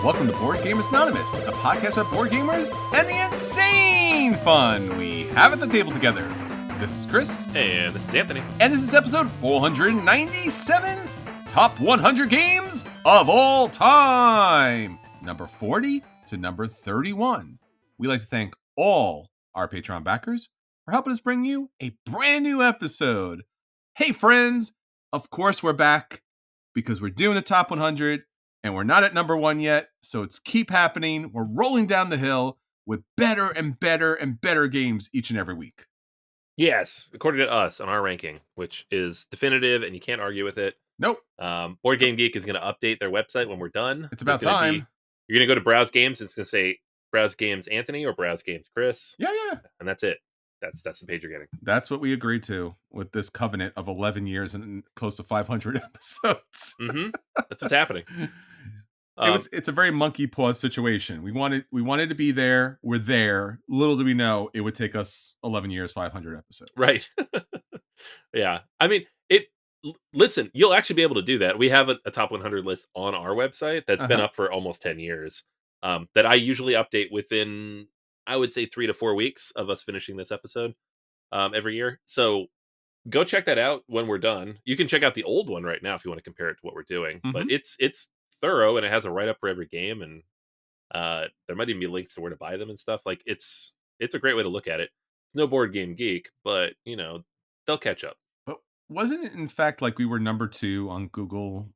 Welcome to Board Gamers Anonymous, the podcast about board gamers and the insane fun we have at the table together. This is Chris. And this is Anthony. And this is episode 497, Top 100 Games of All Time. Number 40 to number 31. We'd like to thank all our Patreon backers for helping us bring you a brand new episode. Hey friends, of course we're back because we're doing the Top 100 and we're not at number 1 yet, so it's keep happening. We're rolling down the hill with better and better and better games each and every week. Yes, according to us on our ranking, which is definitive and you can't argue with it. Nope. Board Game Geek is going to update their website when we're done. It's about time. You're going to go to Browse Games and it's going to say Browse Games Anthony or Browse Games Chris. Yeah. And that's it. That's the page you're getting. That's what we agreed to with this covenant of 11 years and close to 500 episodes. Mm-hmm. That's what's happening. It's a very monkey paw situation. We wanted to be there. We're there. Little do we know it would take us 11 years, 500 episodes. Right. Yeah. I mean, listen, you'll actually be able to do that. We have a top 100 list on our website that's been up for almost 10 years. That I usually update within, I would say, 3 to 4 weeks of us finishing this episode every year. So go check that out when we're done. You can check out the old one right now if you want to compare it to what we're doing. Mm-hmm. But it's thorough and it has a write-up for every game, and there might even be links to where to buy them and stuff. Like it's a great way to look at it. No Board Game Geek, but they'll catch up. But wasn't it in fact like we were number 2 on Google?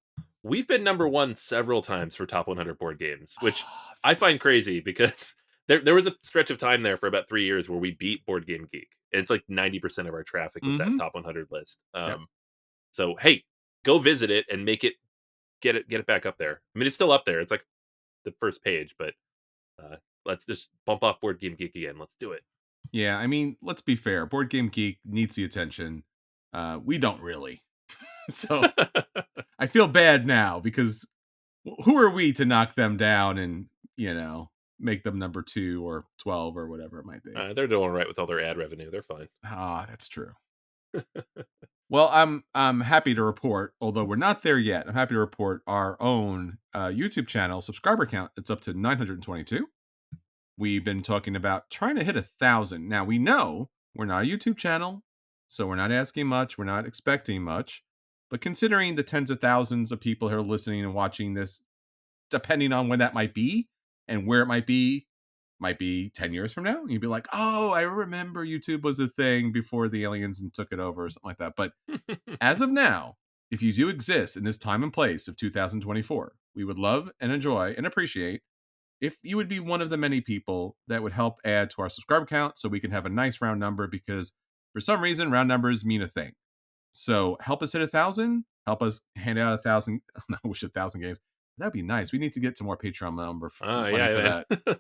We've been number 1 several times for top 100 board games, which I find crazy because there was a stretch of time there for about 3 years where we beat Board Game Geek. And it's like 90% of our traffic was that top 100 list. So hey, go visit it and make it get it back up there. I mean, it's still up there. It's like the first page, but let's just bump off Board Game Geek again. Let's do it. Yeah, I mean, let's be fair. Board Game Geek needs the attention. We don't really. So I feel bad now because who are we to knock them down and, make them number 2 or 12 or whatever it might be. They're doing right with all their ad revenue. They're fine. That's true. Well, I'm happy to report, although we're not there yet, I'm happy to report our own YouTube channel subscriber count. It's up to 922. We've been talking about trying to hit 1,000. Now, we know we're not a YouTube channel, so we're not asking much. We're not expecting much. But considering the tens of thousands of people who are listening and watching this, depending on when that might be and where it might be 10 years from now. You'd be like, oh, I remember YouTube was a thing before the aliens and took it over or something like that. But as of now, if you do exist in this time and place of 2024, we would love and enjoy and appreciate if you would be one of the many people that would help add to our subscriber count so we can have a nice round number, because for some reason, round numbers mean a thing. So help us hit 1,000. Help us hand out 1,000. I wish 1,000 games. That'd be nice. We need to get some more Patreon number for that. Can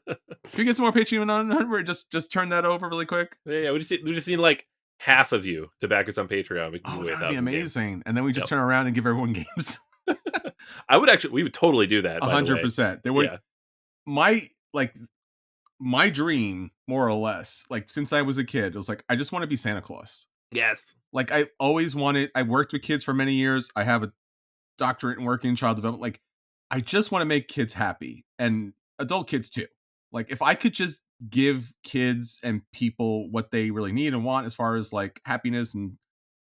we get some more Patreon number? Just turn that over really quick. Yeah. We just need like half of you to back us on Patreon. We can that'd be amazing. Games. And then we just turn around and give everyone games. We would totally do that. 100%. There would my dream, more or less, like since I was a kid, it was like I just want to be Santa Claus. Yes. Like I always wanted. I worked with kids for many years. I have a doctorate in working in child development. Like I just want to make kids happy, and adult kids too. Like if I could just give kids and people what they really need and want as far as like happiness and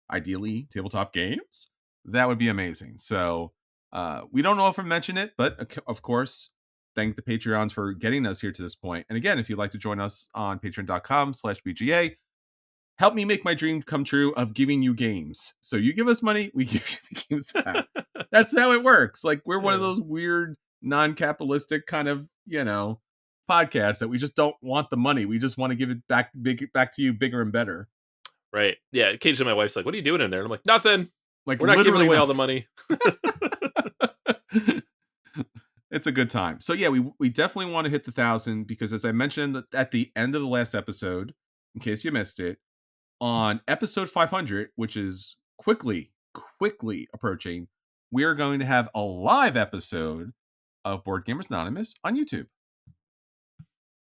ideally tabletop games, that would be amazing. So we don't know if I mentioned it, but of course, thank the Patreons for getting us here to this point. And again, if you'd like to join us on patreon.com/BGA, help me make my dream come true of giving you games. So you give us money, we give you the games back. That's how it works. Like we're one of those weird non-capitalistic kind of, podcasts that we just don't want the money. We just want to give it back to you bigger and better. Right. Yeah. Occasionally my wife's like, what are you doing in there? And I'm like, nothing. Like we're not giving away all the money. It's a good time. So yeah, we definitely want to hit the 1,000 because as I mentioned at the end of the last episode, in case you missed it, on episode 500, which is quickly approaching, we are going to have a live episode of Board Gamers Anonymous on YouTube.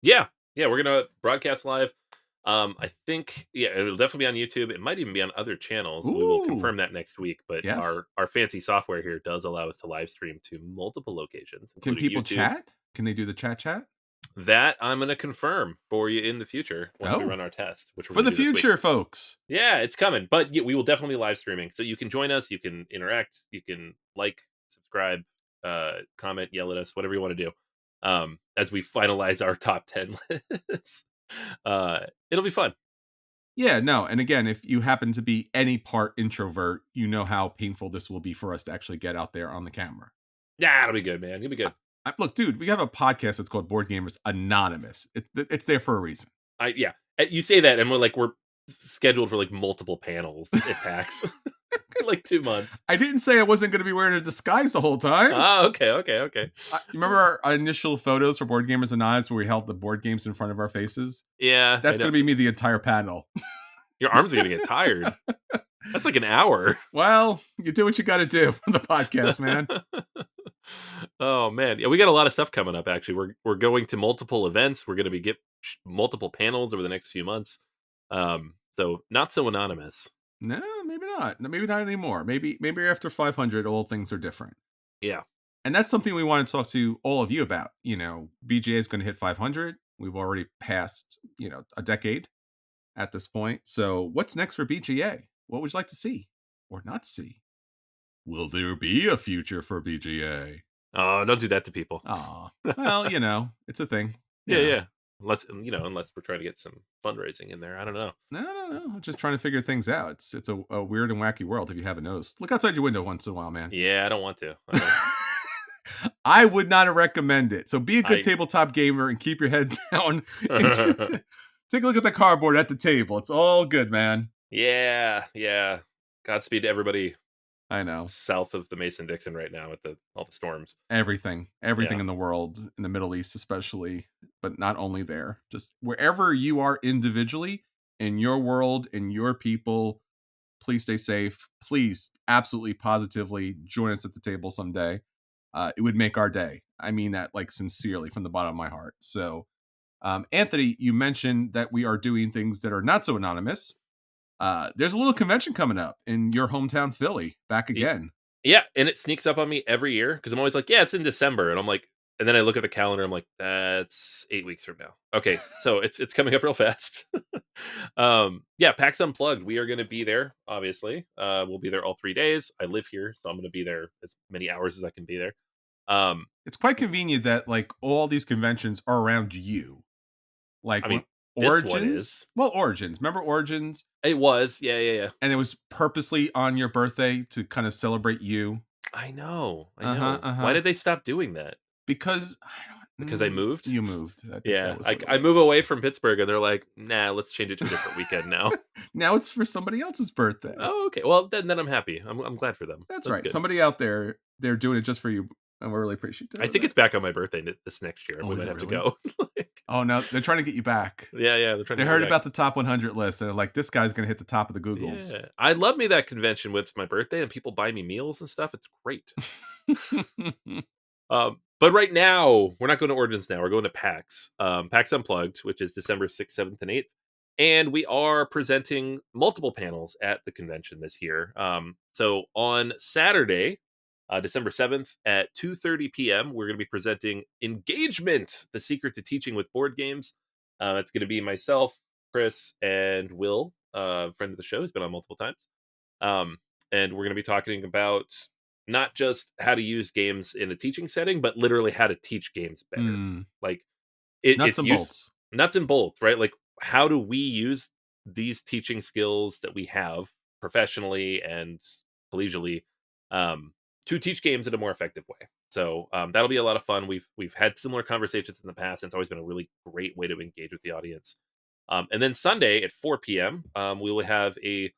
Yeah. We're going to broadcast live. I think yeah, it'll definitely be on YouTube. It might even be on other channels. We will Ooh, confirm that next week. But yes. our fancy software here does allow us to live stream to multiple locations, Can including people YouTube. chat? Can they do the chat? That I'm going to confirm for you in the future once we Oh, run our test, which we're for going the to do this week. future, folks. Yeah, it's coming, but we will definitely be live streaming. So you can join us, you can interact, you can like, subscribe, comment, yell at us, whatever you want to do. As we finalize our top 10 lists. Uh, it'll be fun. Yeah, no, and again, if you happen to be any part introvert, you know how painful this will be for us to actually get out there on the camera. Yeah, it'll be good, man. It'll be good. Look, dude, we have a podcast that's called Board Gamers Anonymous. It's there for a reason. Yeah. You say that and we're scheduled for like multiple panels at PAX. Like 2 months. I didn't say I wasn't going to be wearing a disguise the whole time. Ah, okay, okay, okay. You remember our initial photos for Board Gamers Anonymous where we held the board games in front of our faces? Yeah, I That's know. going to be me the entire panel. Your arms are gonna get tired. That's like an hour. Well, you do what you got to do for the podcast, man. Oh man, yeah, we got a lot of stuff coming up. Actually, we're going to multiple events. We're going to be multiple panels over the next few months. So not so anonymous. No, maybe not. No, maybe not anymore. Maybe after 500, all things are different. Yeah, And that's something we want to talk to all of you about. BGA is going to hit 500. We've already passed, a decade at this point. So what's next for BGA? What would you like to see or not see? Will there be a future for BGA? oh, don't do that to people. Ah, well, it's a thing. Yeah, yeah. Unless we're trying to get some fundraising in there. I don't know. No. Just trying to figure things out. It's a weird and wacky world if you haven't noticed. Look outside your window once in a while, man. Yeah, I don't want to. I don't. I would not recommend it. So be a good I tabletop gamer and keep your head down. Take a look at the cardboard at the table. It's all good, man. Yeah, yeah. Godspeed to everybody I know. south of the Mason Dixon right now with all the storms. Everything Yeah. in the world, in the Middle East especially, but not only there. Just wherever you are individually in your world, in your people, please stay safe. Please, absolutely, positively join us at the table someday. It would make our day. I mean that like sincerely from the bottom of my heart. So, Anthony, you mentioned that we are doing things that are not so anonymous. There's a little convention coming up in your hometown, Philly, back again. Yeah, and it sneaks up on me every year because I'm always like, "Yeah, it's in December," and I'm like, and then I look at the calendar, I'm like, "That's 8 weeks from now." Okay, so it's coming up real fast. Yeah, PAX Unplugged. We are going to be there. Obviously, we'll be there all 3 days. I live here, so I'm going to be there as many hours as I can be there. It's quite convenient that like all these conventions are around you. Like I mean, this one Origins. is. Well, Origins. Remember Origins? It was, yeah, yeah, yeah. And it was purposely on your birthday to kind of celebrate you. I know, I Uh-huh, know. Why uh-huh. did they stop doing that? Because Because I moved. you moved. I think that Yeah, was I what it I was. move away from Pittsburgh, and they're like, "Nah, let's change it to a different weekend now." Now it's for somebody else's birthday. Oh, okay. Well, then I'm happy. I'm glad for them. That's That's right. good. Somebody out there, they're doing it just for you, and we're really appreciative I of think it. it's back on my birthday this next year. Oh, We is might it have to really? go. Like, Oh no, they're trying to get you back. yeah, yeah. They're trying They to get heard me back. about the top 100 list, and they're like, this guy's gonna hit the top of the Googles. Yeah, I love me that convention with my birthday, and people buy me meals and stuff. It's great. But right now, we're not going to Origins now. We're going to PAX. PAX Unplugged, which is December 6th, 7th, and 8th. And we are presenting multiple panels at the convention this year. So on Saturday, December 7th at 2:30 p.m., we're going to be presenting Engagement, the secret to teaching with board games. It's going to be myself, Chris, and Will, friend of the show, has been on multiple times. Um, and we're going to be talking about not just how to use games in a teaching setting, but literally how to teach games better. Mm, Like nuts it's and used bolts. nuts and bolts, right? Like how do we use these teaching skills that we have professionally and collegially to teach games in a more effective way? So that'll be a lot of fun. We've had similar conversations in the past, and it's always been a really great way to engage with the audience. And then Sunday at 4 p.m., we will have a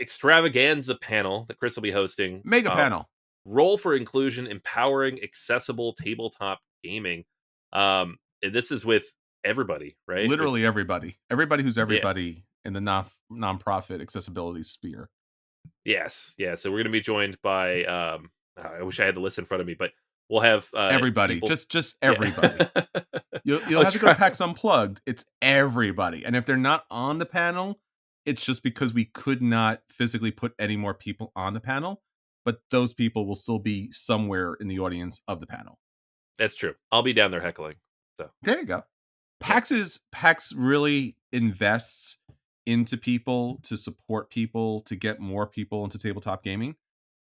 extravaganza panel that Chris will be hosting. Mega panel. Role for Inclusion: Empowering Accessible Tabletop Gaming. And this is with everybody, right? Literally everybody. Everybody who's Yeah. everybody in the nonprofit accessibility sphere. Yes. Yeah. So we're gonna be joined by I wish I had the list in front of me, but we'll have Everybody. people. Just Yeah. everybody. You'll was have to go to trying. PAX Unplugged. It's everybody, and if they're not on the panel, it's just because we could not physically put any more people on the panel, but those people will still be somewhere in the audience of the panel. That's true. I'll be down there heckling. So There you go. yeah, PAX really invests into people to support people to get more people into tabletop gaming,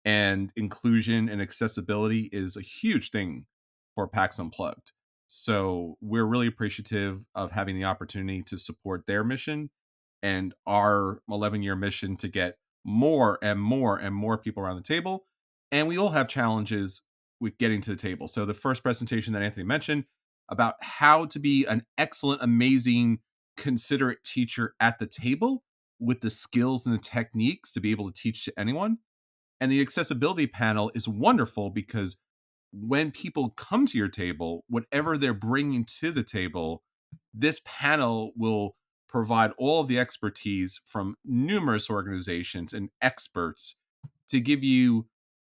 and inclusion and accessibility is a huge thing for PAX Unplugged. So we're really appreciative of having the opportunity to support their mission and our 11-year mission to get more and more and more people around the table. And we all have challenges with getting to the table. So the first presentation that Anthony mentioned about how to be an excellent, amazing, considerate teacher at the table with the skills and the techniques to be able to teach to anyone. And the accessibility panel is wonderful because when people come to your table, whatever they're bringing to the table, this panel will provide all of the expertise from numerous organizations and experts to give you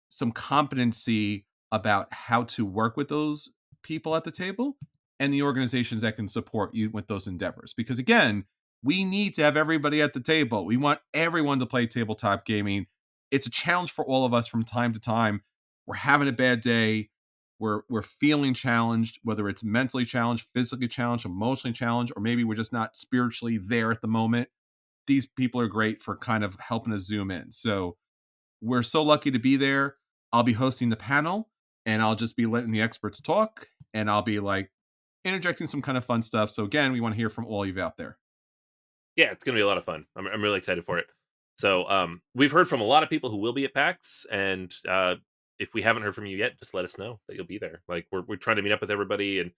some competency about how to work with those people at the table and the organizations that can support you with those endeavors. Because again, we need to have everybody at the table. We want everyone to play tabletop gaming. It's a challenge for all of us from time to time. We're having a bad day. We're feeling challenged, whether it's mentally challenged, physically challenged, emotionally challenged, or maybe we're just not spiritually there at the moment. These people are great for kind of helping us zoom in. So we're so lucky to be there. I'll be hosting the panel and I'll just be letting the experts talk and I'll be like interjecting some kind of fun stuff. So again, we want to hear from all of you out there. yeah, it's gonna be a lot of fun. I'm really excited for it. So we've heard from a lot of people who will be at PAX, and if we haven't heard from you yet, just let us know that you'll be there. Like we're trying to meet up with everybody, and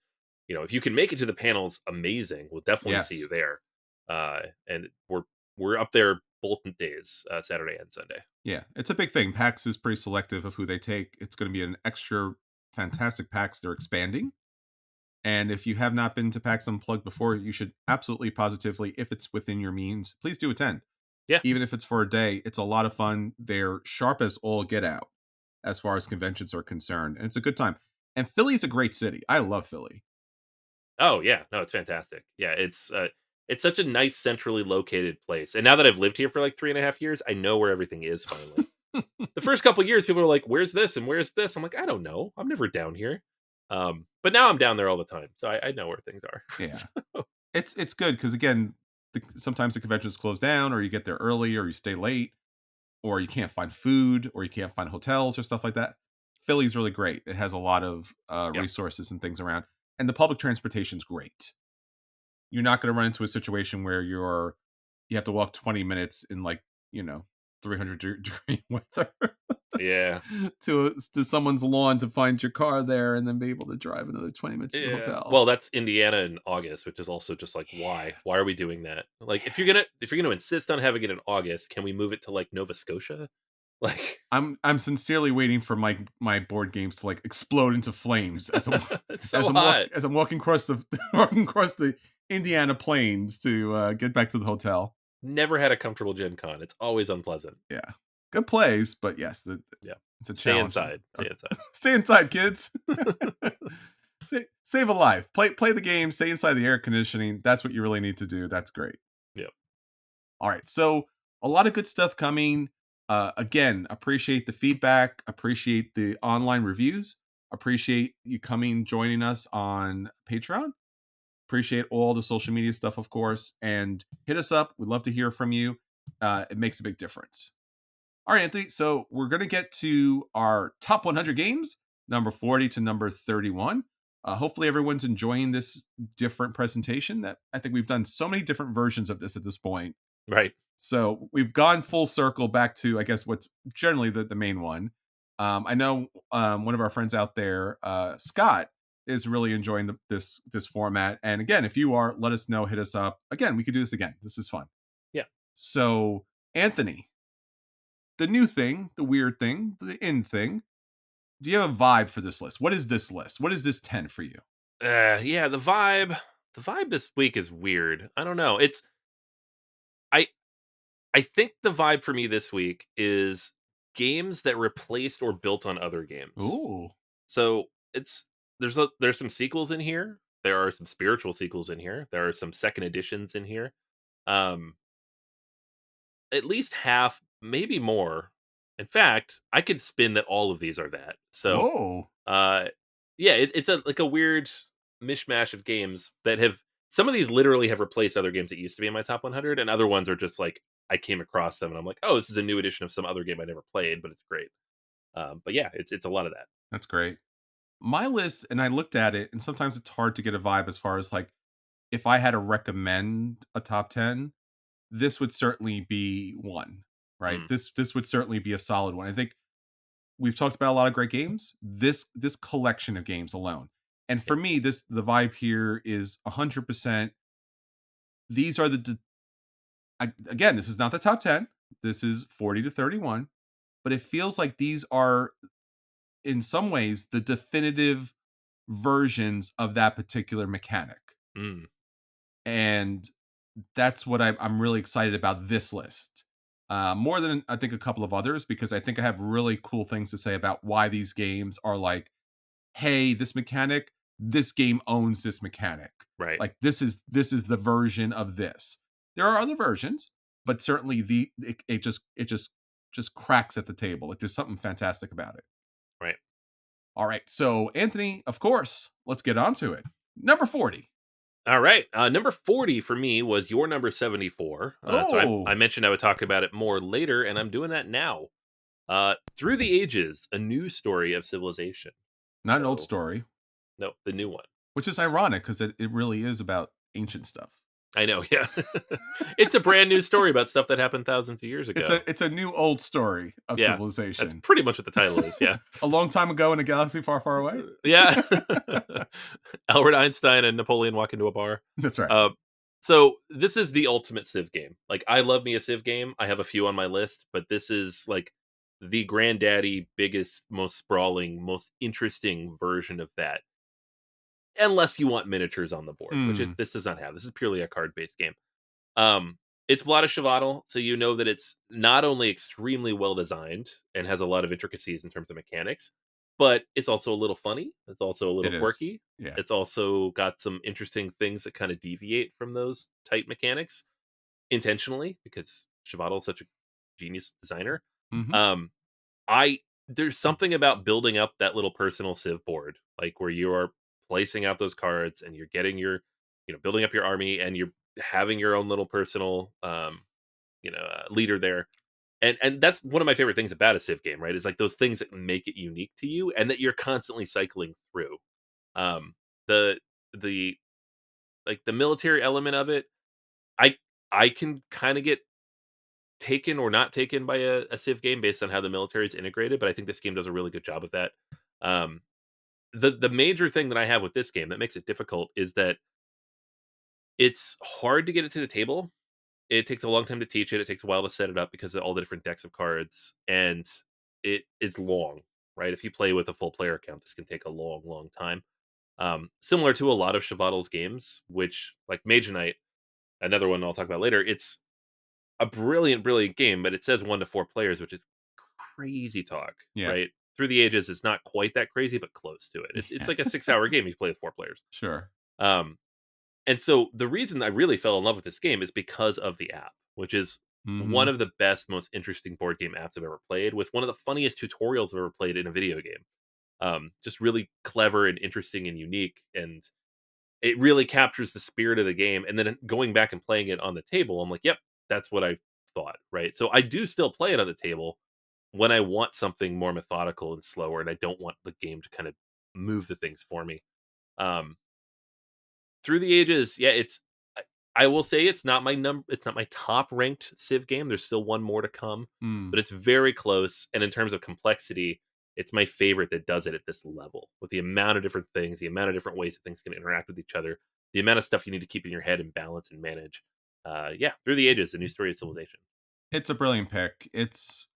if you can make it to the panels, amazing. We'll definitely see you Yes. there. And we're up there both days, Saturday and Sunday. Yeah. It's a big thing. PAX is pretty selective of who they take. It's going to be an extra fantastic PAX. They're expanding. And if you have not been to PAX Unplugged before, you should absolutely positively, if it's within your means, please do attend. Yeah. Even if it's for a day, it's a lot of fun. They're sharp as all get out as far as conventions are concerned. And it's a good time. And Philly's a great city. I love Philly. Oh yeah, no, it's fantastic. Yeah, it's such a nice centrally located place. And now that I've lived here for like 3.5 years, I know where everything is finally. The first couple years, people are like, "Where's this and where's this?" I'm like, "I don't know. I'm never down here." But now I'm down there all the time, so I know where things are. Yeah. So, It's good because again, sometimes the conventions close down or you get there early or you stay late or you can't find food or you can't find hotels or stuff like that. Philly's really great. It has a lot of yep. resources and things around. And the public transportation's great. You're not going to run into a situation where you have to walk 20 minutes in like, you know, 300 degree weather Yeah. to someone's lawn to find your car there and then be able to drive another 20 minutes to the Yeah. hotel. Well, that's Indiana in August, which is also just like, why? Why are we doing that? Like, if you're gonna insist on having it in August, can we move it to like Nova Scotia? Like, I'm sincerely waiting for my board games to like explode into flames it's so hot. as I'm walking across the walking across the Indiana plains to get back to the hotel. Never had a comfortable Gen Con. It's always unpleasant. Yeah, good plays, but yes, Yeah. it's a Stay challenge. inside. Stay inside. Stay inside, kids. Save a life. Play the game. Stay inside the air conditioning. That's what you really need to do. That's great. Yep. All right. So a lot of good stuff coming. Again, appreciate the feedback. Appreciate the online reviews. Appreciate you coming, joining us on Patreon. Appreciate all the social media stuff, of course. And hit us up. We'd love to hear from you. It makes a big difference. All right, Anthony. So we're going to get to our top 100 games, number 40 to number 31. Hopefully, everyone's enjoying this different presentation. That I think we've done so many different versions of this at this point. Right. So we've gone full circle back to, I guess, what's generally the main one. I know one of our friends out there, Scott, is really enjoying this format. And again, if you are, let us know, hit us up. Again, we could do this again. This is fun. Yeah. So, Anthony, the new thing, the weird thing, the in thing. Do you have a vibe for this list? What is this list? What is this 10 for you? Yeah, the vibe this week is weird. I don't know. I I think the vibe for me this week is games that replaced or built on other games. Ooh. So, there's some sequels in here, There are some spiritual sequels in here. There are some second editions in here. Um, at least half, maybe more. In fact, I could spin that all of these are that. So, Whoa. uh, yeah, it's a like a weird mishmash of games that have some of these literally have replaced other games that used to be in my top 100, and other ones are just like I came across them and I'm like, oh, this is a new edition of some other game I never played, but it's great. But yeah, it's a lot of that. That's great. My list, and I looked at it, and sometimes it's hard to get a vibe as far as like if I had to recommend a top 10, this would certainly be one, right? Mm, This would certainly be a solid one. I think we've talked about a lot of great games. This collection of games alone. And yeah. for me, this the vibe here is 100%. These are again, this is not the top 10. This is 40 to 31, but it feels like these are in some ways the definitive versions of that particular mechanic. Mm, And that's what I'm really excited about this list. More than I think a couple of others, because I think I have really cool things to say about why these games are like, hey, this mechanic, this game owns this mechanic. right, Like this is the version of this. There are other versions, but certainly it just cracks at the table. Like there's something fantastic about it. right. All right, so Anthony, of course, let's get on to it. Number 40. All right. Number 40 for me was your number 74. I Oh, mentioned I would talk about it more later, and I'm doing that now. Through the Ages, a new story of civilization. not an old So, story, no, the new one. which is S- ironic because it really is about ancient stuff. I know, yeah. It's a brand new story about stuff that happened thousands of years It's ago. a new old story of Yeah, that's civilization. pretty much what the title is. Yeah. A long time ago in a galaxy far, far away. Yeah. Albert Einstein and Napoleon walk into a bar. That's right. Uh, so this is the ultimate Civ game. Like I love me a Civ game. I have a few on my list, but this is like the granddaddy, biggest, most sprawling, most interesting version of that. Unless you want miniatures on the board, Hmm. this does not have. This is purely a card-based game. It's Vlaada Chvátil, so you know that it's not only extremely well designed and has a lot of intricacies in terms of mechanics, but it's also a little funny. It's also a little It is. quirky. Yeah. It's also got some interesting things that kind of deviate from those tight mechanics intentionally because Chvátil is such a genius designer. Hmm. Um, I there's something about building up that little personal Civ board, like where you are placing out those cards and you're getting your, building up your army and you're having your own little personal, leader there. And that's one of my favorite things about a Civ game, right? Is like those things that make it unique to you and that you're constantly cycling through. Um, the the like the military element of it, I I can kind of get taken or not taken by a Civ game based on how the military is integrated, but I think this game does a really good job of that. Um, the major thing that I have with this game that makes it difficult is that it's hard to get it to the table. It takes a long time to teach it. It takes a while to set it up because of all the different decks of cards, and it is long. Right, if you play with a full player count, this can take a long, long time. Similar to a lot of Chvátil's games, which like Mage Knight, another one I'll talk about later. It's a brilliant, brilliant game, but it says 1 to 4 players, which is crazy talk, Yeah. right? Through the Ages, it's not quite that crazy, but close to it. It's Yeah. like a 6 hour game you play with 4 players. Sure. Um, and so the reason I really fell in love with this game is because of the app, which is one Hmm. of the best, most interesting board game apps I've ever played, with one of the funniest tutorials I've ever played in a video game. Just really clever and interesting and unique, and it really captures the spirit of the game. And then going back and playing it on the table, I'm like, yep, that's what I thought, right? So I do still play it on the table when I want something more methodical and slower, and I don't want the game to kind of move the things for me. Um, through the Ages, yeah, I will say it's not my top ranked Civ game. There's still one more to come, Hmm. but it's very close. And in terms of complexity, it's my favorite that does it at this level with the amount of different things, the amount of different ways that things can interact with each other, the amount of stuff you need to keep in your head and balance and manage. Yeah, Through the Ages, a new story of civilization. It's a brilliant pick. It's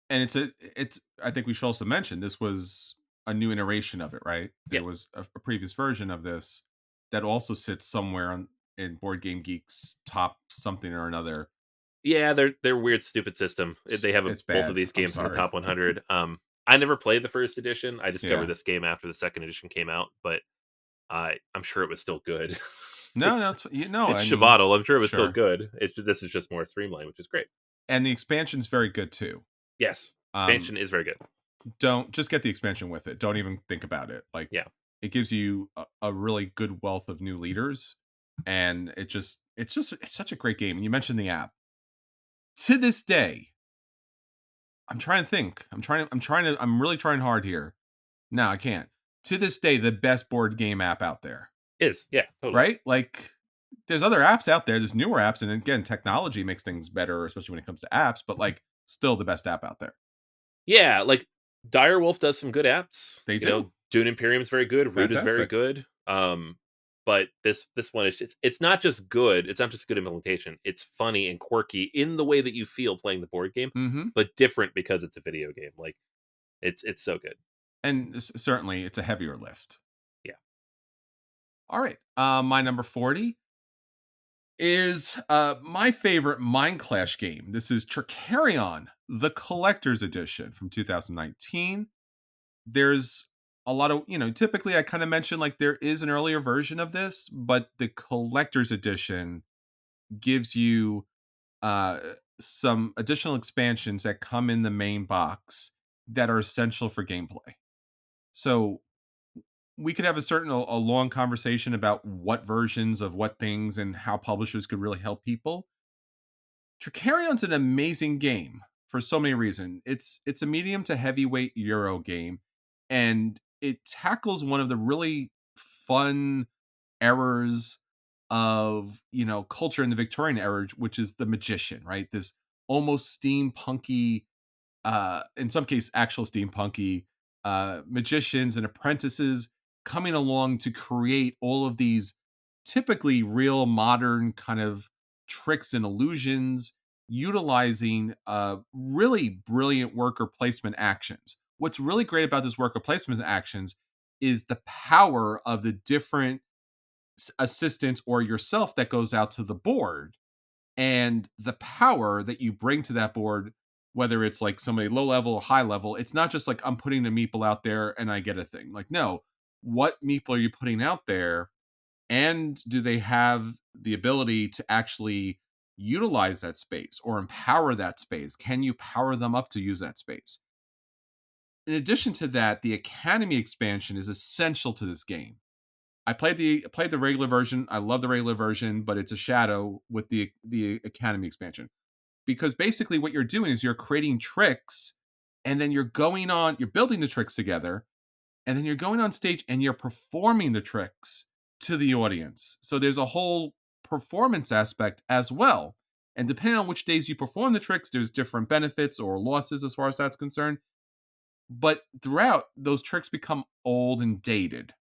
I think we should also mention this was a new iteration of it, right? Yeah, There was a previous version of this that also sits somewhere in Board Game Geek's top something or another. yeah, they're weird, stupid system. They have It's both of bad. these I'm games in the sorry. top 100. I never played the first edition. I discovered Yeah. this game after the second edition came out, but I'm sure it was still good. No, no, it's it's you know, it's I mean, Shavaddle. I'm sure it was still sure. good. This is just more streamlined, which is great. And the expansion's very good too. Yes, Um, expansion is very good. don't just get the expansion with it. Don't even think about it. Like Yeah, it gives you a really good wealth of new leaders, and it's such a great game. And you mentioned the app. To this day, I'm trying to think. I'm really trying hard here. No, I can't. To this day, the best board game app out there, yeah, totally. right? Like there's other apps out there, there's newer apps, and again, technology makes things better, especially when it comes to apps, but like still the best app out there. Yeah, like Direwolf does some good apps. They You know, do. Dune Imperium is very good. Root is very Fantastic. good. But this one is it's not just good. It's not just good implementation. It's funny and quirky in the way that you feel playing the board game, Mhm. but different because it's a video game. Like it's so good. And certainly it's a heavier lift. Yeah. All right. My number 40 is my favorite Mind Clash game. This is Tricarion, the collector's edition from 2019. There's a lot of, typically I kind of mentioned like there is an earlier version of this, but the collector's edition gives you uh some additional expansions that come in the main box that are essential for gameplay. So we could have a long conversation about what versions of what things and how publishers could really help people. Tricarion's an amazing game for so many reasons. It's a medium to heavyweight Euro game, and it tackles one of the really fun errors of culture in the Victorian era, which is the magician, right? This almost steampunky, in some case, actual steampunky magicians and apprentices coming along to create all of these typically real modern kind of tricks and illusions, utilizing really brilliant worker placement actions. What's really great about this worker placement actions is the power of the different assistants or yourself that goes out to the board and the power that you bring to that board, whether it's like somebody low level or high level. It's not just like I'm putting a meeple out there and I get a thing. Like, no, what meeple are you putting out there? And do they have the ability to actually utilize that space or empower that space? Can you power them up to use that space? In addition to that, the Academy expansion is essential to this game. I played the regular version. I love the regular version, but it's a shadow with the Academy expansion. Because basically what you're doing is you're creating tricks and then you're building the tricks together and then you're going on stage and you're performing the tricks to the audience. So there's a whole performance aspect as well. And depending on which days you perform the tricks, there's different benefits or losses as far as that's concerned. But throughout, those tricks become old and dated.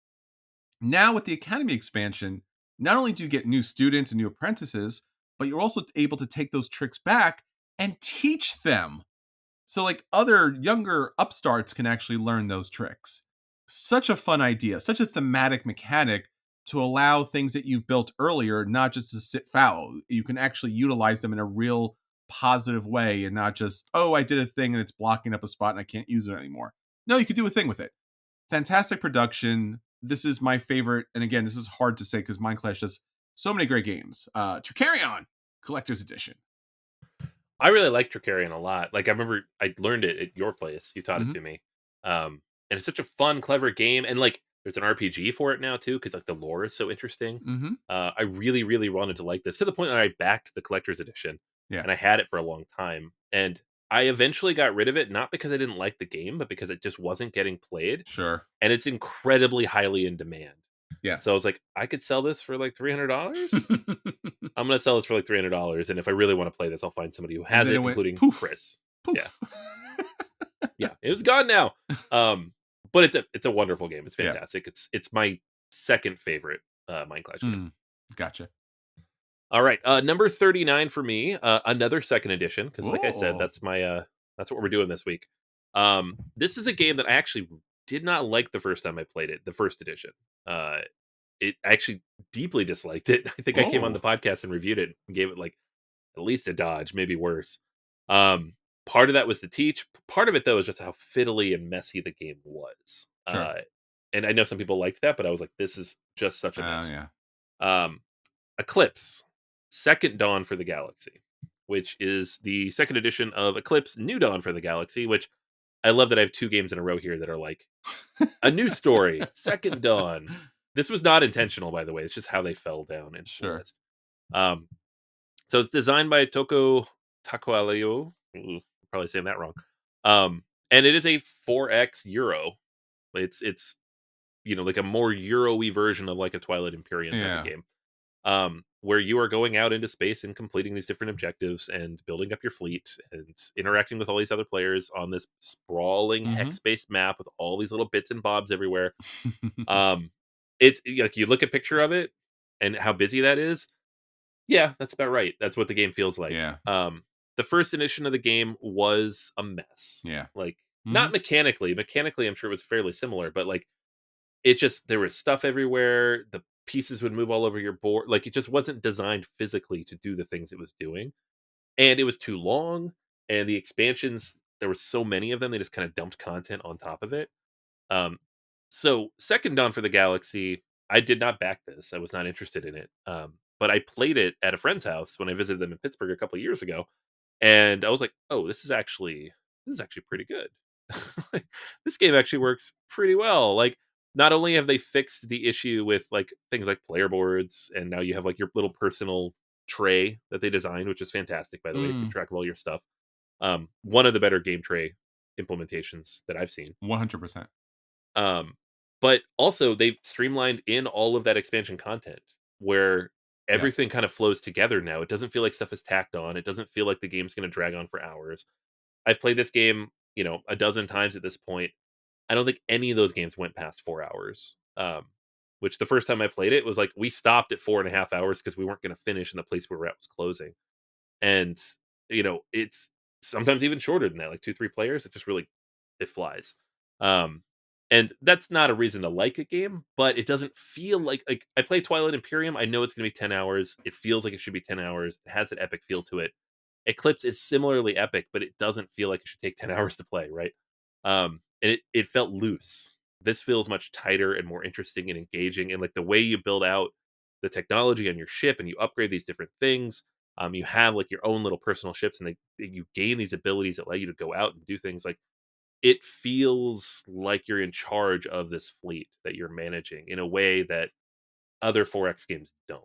Now with the Academy expansion, not only do you get new students and new apprentices, but you're also able to take those tricks back and teach them. So like other younger upstarts can actually learn those tricks. Such a fun idea, such a thematic mechanic to allow things that you've built earlier not just to sit foul. You can actually utilize them in a real positive way and not just, oh, I did a thing and it's blocking up a spot and I can't use it anymore. No, you could do a thing with it. Fantastic production. This is my favorite, and again, this is hard to say because Mind Clash does so many great games. Tricarion Collector's Edition. I really like Tricarion a lot. Like I remember I learned it at your place. You taught it Hmm. to me. And it's such a fun, clever game. And like there's an RPG for it now too, because like the lore is so interesting. Hmm. I really, really wanted to like this to the point that I backed the collector's edition Yeah, and I had it for a long time. And I eventually got rid of it, not because I didn't like the game, but because it just wasn't getting played. sure. And it's incredibly highly in demand. So I Yes. was like, I could sell this for like $300. I'm gonna sell this for like $300, and if I really want to play this, I'll find somebody who And has then it it, went including poof, Chris. Yeah, poof. yeah, it was gone now. But it's a wonderful game. It's Yeah. fantastic. It's my second favorite Mind Clash game. Mm, gotcha. All right, number 39 for me. Another second edition because, like I said, Oh, that's what we're doing this week. This is a game that I actually did not like the first time I played it, the first edition. Uh, I actually deeply disliked it. I think I came on the oh, podcast and reviewed it and gave it like at least a dodge, maybe worse. Um, Part of that was the teach. Part of it though is just how fiddly and messy the game was. sure. and I know some people liked that, but I was like, this is just such a Oh, mess. yeah. Um, Eclipse, Second Dawn for the Galaxy, which is the second edition of Eclipse New Dawn for the Galaxy, which I love that I have 2 games in a row here that are like a new story, Second Dawn. This was not intentional, by the way. It's just how they fell down into the Sure. list. Um, so it's designed by Toko Takualeo. Probably saying that wrong. And it is a 4X Euro. It's like a more Euro-y version of like a Twilight Imperium type of Yeah. game. Where you are going out into space and completing these different objectives and building up your fleet and interacting with all these other players on this sprawling Mhm. hex-based map with all these little bits and bobs everywhere. Um, it's like you look at a picture of it and how busy that is. Yeah, that's about right. That's what the game feels like. Yeah. The first edition of the game was a mess. Yeah. Like not Mhm. mechanically. Mechanically, I'm sure it was fairly similar, but like it just there was stuff everywhere. The pieces would move all over your board. Like it just wasn't designed physically to do the things it was doing. And it was too long. And the expansions, there were so many of them, they just kind of dumped content on top of it. Um, so Second Dawn for the Galaxy, I did not back this. I was not interested in it. But I played it at a friend's house when I visited them in Pittsburgh a couple of years ago, and I was like, "Oh, this is actually pretty good. Like, this game actually works pretty well." Like, not only have they fixed the issue with like things like player boards, and now you have like your little personal tray that they designed, which is fantastic, by the way, to keep Mm. track of all your stuff. One of the better game tray implementations that I've seen. 100%. Um, but also they've streamlined in all of that expansion content where Yes. everything kind of flows together now. It doesn't feel like stuff is tacked on. It doesn't feel like the game's going to drag on for hours. I've played this game, a dozen times at this point. I don't think any of those games went past 4 hours. Which the first time I played it was like we stopped at 4.5 hours because we weren't going to finish and the place we were at was closing. And it's sometimes even shorter than that, like 2, 3 players. It just really it flies. Um, and that's not a reason to like a game, but it doesn't feel like I play Twilight Imperium. I know it's going to be 10 hours. It feels like it should be 10 hours. It has an epic feel to it. Eclipse is similarly epic, but it doesn't feel like it should take 10 hours to play, right? And it felt loose. This feels much tighter and more interesting and engaging, and like the way you build out the technology on your ship and you upgrade these different things. You have like your own little personal ships, and you gain these abilities that allow you to go out and do things. Like it feels like you're in charge of this fleet that you're managing in a way that other 4X games don't.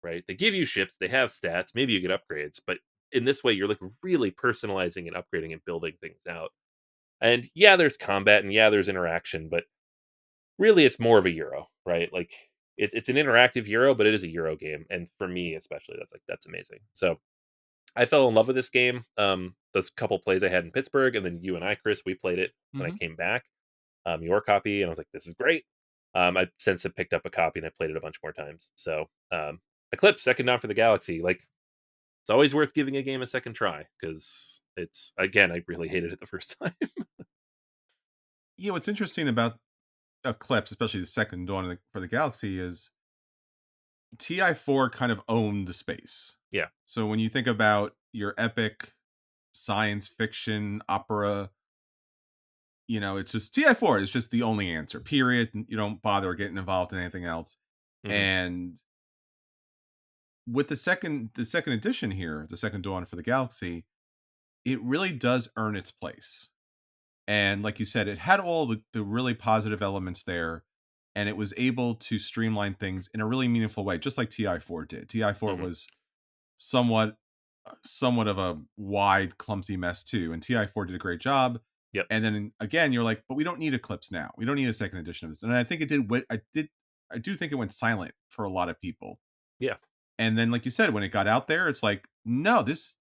Right? They give you ships, they have stats, maybe you get upgrades, but in this way, you're like really personalizing and upgrading and building things out. And yeah, there's combat and yeah, there's interaction, but really it's more of a Euro, right? Like it's an interactive Euro, but it is a Euro game. And for me, especially, that's amazing. So I fell in love with this game. Those couple plays I had in Pittsburgh, and then you and I, Chris, we played it when I Mhm. came back. Your copy, and I was like, this is great. I since have picked up a copy and I played it a bunch more times. So Eclipse, Second Dawn for the Galaxy, like it's always worth giving a game a second try because it's again, I really hated it the first time. What's interesting about Eclipse, especially the second Dawn for the Galaxy, is TI4 kind of owned the space. Yeah. So when you think about your epic science fiction opera, it's just TI4 is just the only answer. Period. You don't bother getting involved in anything else. Hmm. And with the second edition here, the second Dawn for the Galaxy, it really does earn its place. And like you said, it had all the really positive elements there, and it was able to streamline things in a really meaningful way, just like TI4 did. TI4 Hmm. was somewhat of a wide, clumsy mess too, and TI4 did a great job. Yep. And then again, you're like, but we don't need Eclipse now. We don't need a second edition of this. And I think it did. I do think it went silent for a lot of people. Yeah. And then, like you said, when it got out there, it's like, no, this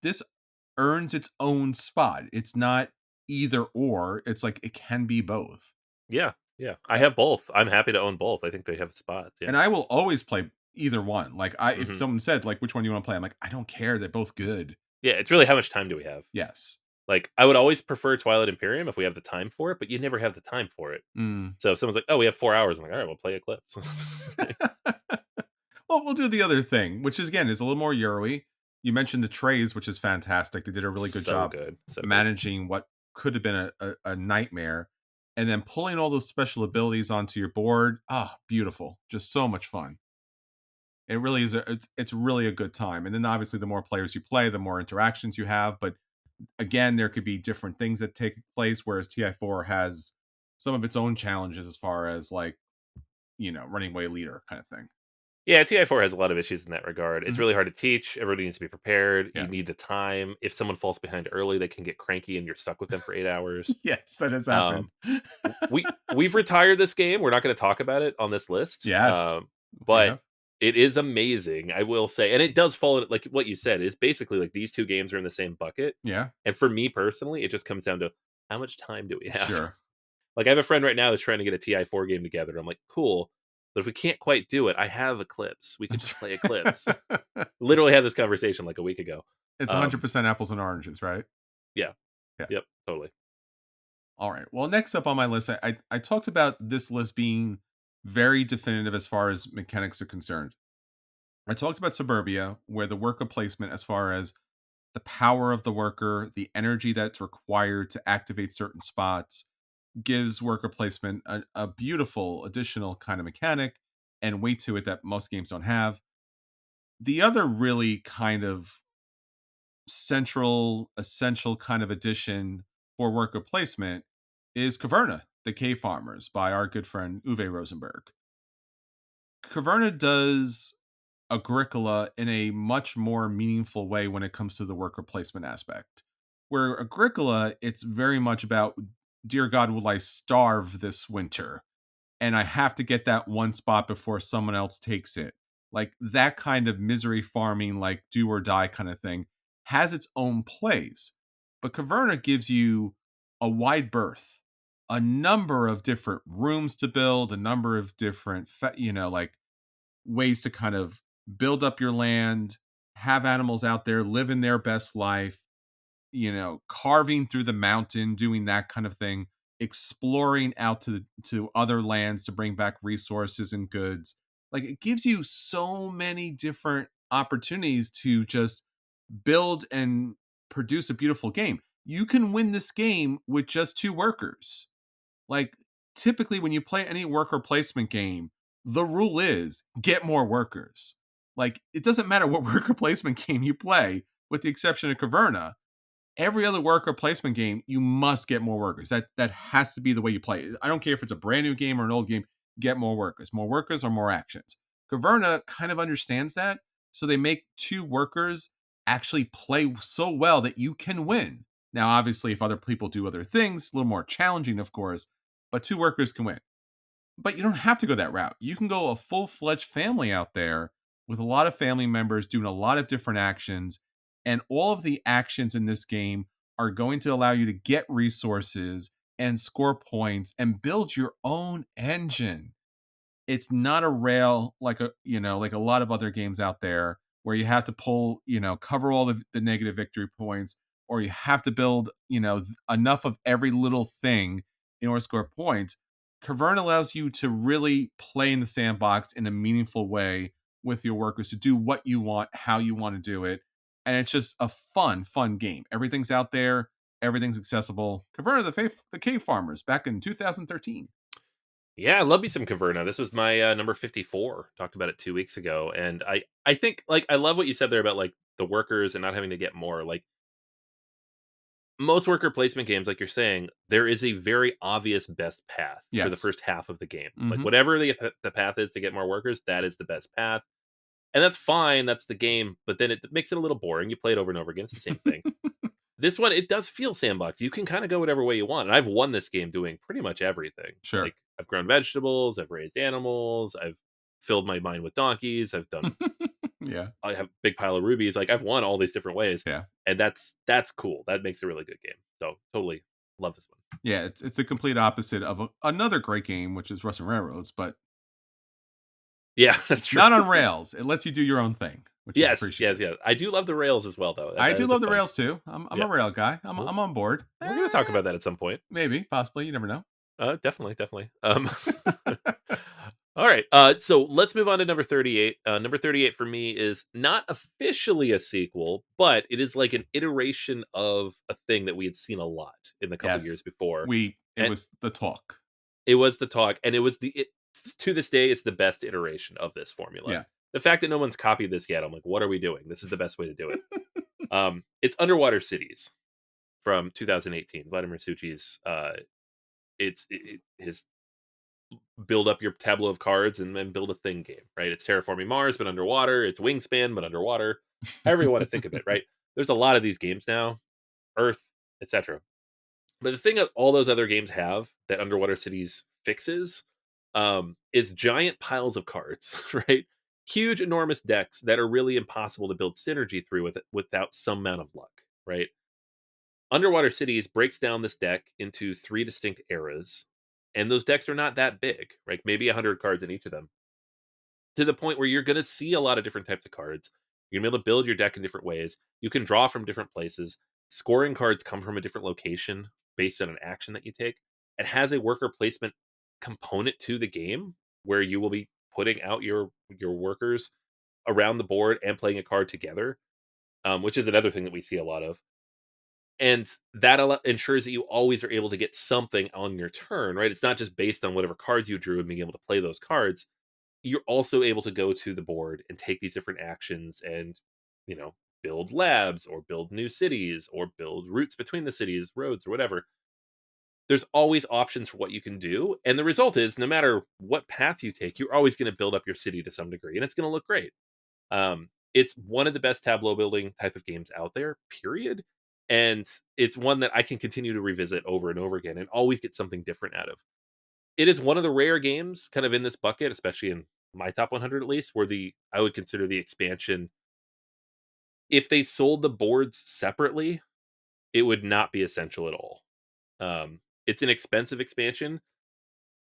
earns its own spot. It's not either or. It's like it can be both. Yeah. Yeah. I have both. I'm happy to own both. I think they have spots. Yeah. And I will always play either one. Like if Hmm. someone said like which one do you want to play, I'm like, I don't care. They're both good. Yeah. It's really how much time do we have? Yes. Like, I would always prefer Twilight Imperium if we have the time for it, but you never have the time for it. Mm. So if someone's like, "Oh, we have 4 hours," I'm like, "All right, we'll play Eclipse." Well, we'll do the other thing, which is again is a little more Euro-y. You mentioned the trays, which is fantastic. They did a really good So job good, so good. managing what could have been a nightmare. and then pulling all those special abilities onto your board. Ah, beautiful. Just so much fun. It really is it's really a good time. And then obviously the more players you play, the more interactions you have, but again, there could be different things that take place whereas TI4 has some of its own challenges as far as like, running away leader kind of thing. Yeah, TI4 has a lot of issues in that regard. It's Mhm. really hard to teach. Everybody needs to be prepared. You Yes. need the time. If someone falls behind early, they can get cranky and you're stuck with them for 8 hours. Yes, that has happened. Um, we've retired this game. We're not gonna talk about it on this list, Yes, we but have. it is amazing, I will say, and it does fall like what you said, it's basically like these 2 games are in the same bucket, Yeah, and for me personally, it just comes down to how much time do we have? sure. Like, I have a friend right now who's trying to get a TI4 game together, and I'm like, "Cool, but if we can't quite do it, I have Eclipse. We could just play Eclipse." Literally had this conversation like a week ago. It's Um, 100% apples and oranges, right? yeah. Yeah. Yep, totally. All right. Well, next up on my list, I talked about this list being very definitive as far as mechanics are concerned. I talked about Suburbia, where the worker placement, as far as the power of the worker, the energy that's required to activate certain spots, gives worker placement a beautiful additional kind of mechanic and weight to it that most games don't have. The other really kind of central, essential kind of addition for worker placement is Caverna, the Cave Farmers by our good friend Uwe Rosenberg. Caverna does Agricola in a much more meaningful way when it comes to the worker placement aspect. Where Agricola, it's very much about, dear God, will I starve this winter? And I have to get that one spot before someone else takes it. Like that kind of misery farming, like do or die kind of thing, has its own place. But Caverna gives you a wide berth, a number of different rooms to build, a number of different, like ways to kind of build up your land, have animals out there living their best life, carving through the mountain, doing that kind of thing, exploring out to other lands to bring back resources and goods. Like it gives you so many different opportunities to just build and produce a beautiful game. You can win this game with just two workers. Like typically when you play any worker placement game, the rule is get more workers. Like it doesn't matter what worker placement game you play, with the exception of Caverna. Every other worker placement game, you must get more workers. That has to be the way you play it. I don't care if it's a brand new game or an old game. Get more workers. More workers or more actions. Caverna kind of understands that, so they make two workers actually play so well that you can win. Now, obviously, if other people do other things, a little more challenging, of course, but two workers can win. But you don't have to go that route. You can go a full fledged family out there with a lot of family members doing a lot of different actions. And all of the actions in this game are going to allow you to get resources and score points and build your own engine. It's not a rail like a lot of other games out there where you have to pull, cover all the negative victory points, or you have to build, enough of every little thing in order to score points. Cavern allows you to really play in the sandbox in a meaningful way with your workers to do what you want, how you want to do it. And it's just a fun game. Everything's out there, everything's accessible. Caverna the Cave Farmers back in 2013. Yeah, I love me some Caverna. This was my, number 54. Talked about it 2 weeks ago, and I think, like, I love what you said there about, like, the workers and not having to get more. Like, most worker placement games, like you're saying, there is a very obvious best path for the Yes. first half of the game. Like, Hmm. whatever the path is to get more workers, that is the best path, and that's fine, that's the game, but then it makes it a little boring. You play it over and over again, it's the same thing. This one, it does feel sandbox. You can kinda go whatever way you want, and I've won this game doing pretty much everything. Sure. Like, I've grown vegetables, I've raised animals, I've filled my mine with donkeys, Yeah. I have a big pile of rubies, like, I've won all these different ways, Yeah. and that's cool. That makes a really good game. So, totally love this one. Yeah, it's a complete opposite of another great game, which is Russian Railroads, but Yeah, that's it's true. not on rails. It lets you do your own thing, which is Yes, yes, appreciated. yes. I do love the rails as well, though. I That do is a love the fun rails too. I'm yeah. a rail guy. Well, I'm on board. we're gonna talk about that at some point. Maybe, possibly. You never know. Definitely, definitely. All right. So let's move on to number 38. Number 38 for me is not officially a sequel, but it is like an iteration of a thing that we had seen a lot in the couple years Yes. before. It And was the talk. it was the talk, and to this day, it's the best iteration of this formula. Yeah. The fact that no one's copied this yet, I'm like, what are we doing? This is the best way to do it. It's Underwater Cities from 2018. Vladimir Suchi's his build up your tableau of cards and then build a thing game, right? It's terraforming Mars, but underwater. It's Wingspan, but underwater. However you want to think of it, right? There's a lot of these games now, Earth, etc. But the thing that all those other games have that Underwater Cities fixes is giant piles of cards, right? Huge, enormous decks that are really impossible to build synergy through with it without some amount of luck, right? Underwater Cities breaks down this deck into three distinct eras, and those decks are not that big, right? Maybe 100 cards in each of them, to the point where you're going to see a lot of different types of cards. You're going to be able to build your deck in different ways. You can draw from different places. Scoring cards come from a different location based on an action that you take. It has a worker placement component to the game where you will be putting out your workers around the board and playing a card together, which is another thing that we see a lot of. And that ensures that you always are able to get something on your turn, right? It's not just based on whatever cards you drew and being able to play those cards. You're also able to go to the board and take these different actions and, you know, build labs or build new cities or build routes between the cities, roads, or whatever. There's always options for what you can do. And the result is no matter what path you take, you're always going to build up your city to some degree and it's going to look great. It's one of the best tableau building type of games out there, period. And it's one that I can continue to revisit over and over again and always get something different out of. It is one of the rare games kind of in this bucket, especially in my top 100 at least, where I would consider the expansion, if they sold the boards separately, it would not be essential at all. It's an expensive expansion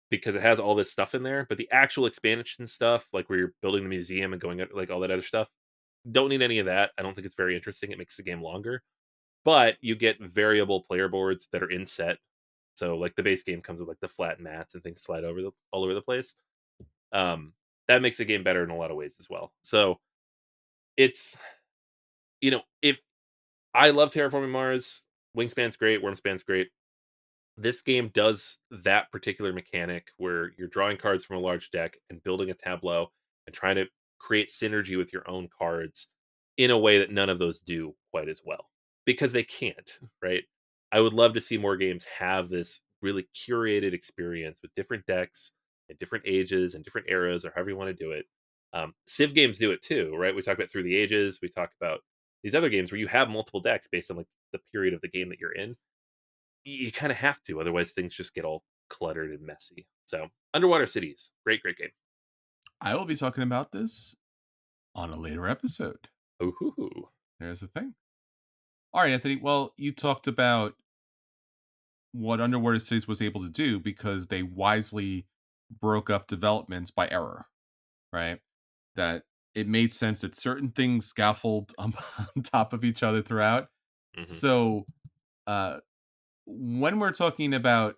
because it has all this stuff in there, but the actual expansion stuff, like where you're building the museum and going like all that other stuff, don't need any of that. I don't think it's very interesting. It makes the game longer, but you get variable player boards that are in set. So like the base game comes with like the flat mats and things slide all over the place. Um, that makes the game better in a lot of ways as well. So it's, if I love Terraforming Mars, Wingspan's great, Wormspan's great. This game does that particular mechanic where you're drawing cards from a large deck and building a tableau and trying to create synergy with your own cards in a way that none of those do quite as well because they can't, right? I would love to see more games have this really curated experience with different decks at different ages and different eras or however you want to do it. Civ games do it too, right? We talk about Through the Ages. We talk about these other games where you have multiple decks based on like the period of the game that you're in. You kind of have to, otherwise things just get all cluttered and messy. So, Underwater Cities, great, great game. I will be talking about this on a later episode. Ooh, There's the thing. All right, Anthony. Well, you talked about what Underwater Cities was able to do because they wisely broke up developments by error, right? That it made sense that certain things scaffold on top of each other throughout. hmm So, uh, when we're talking about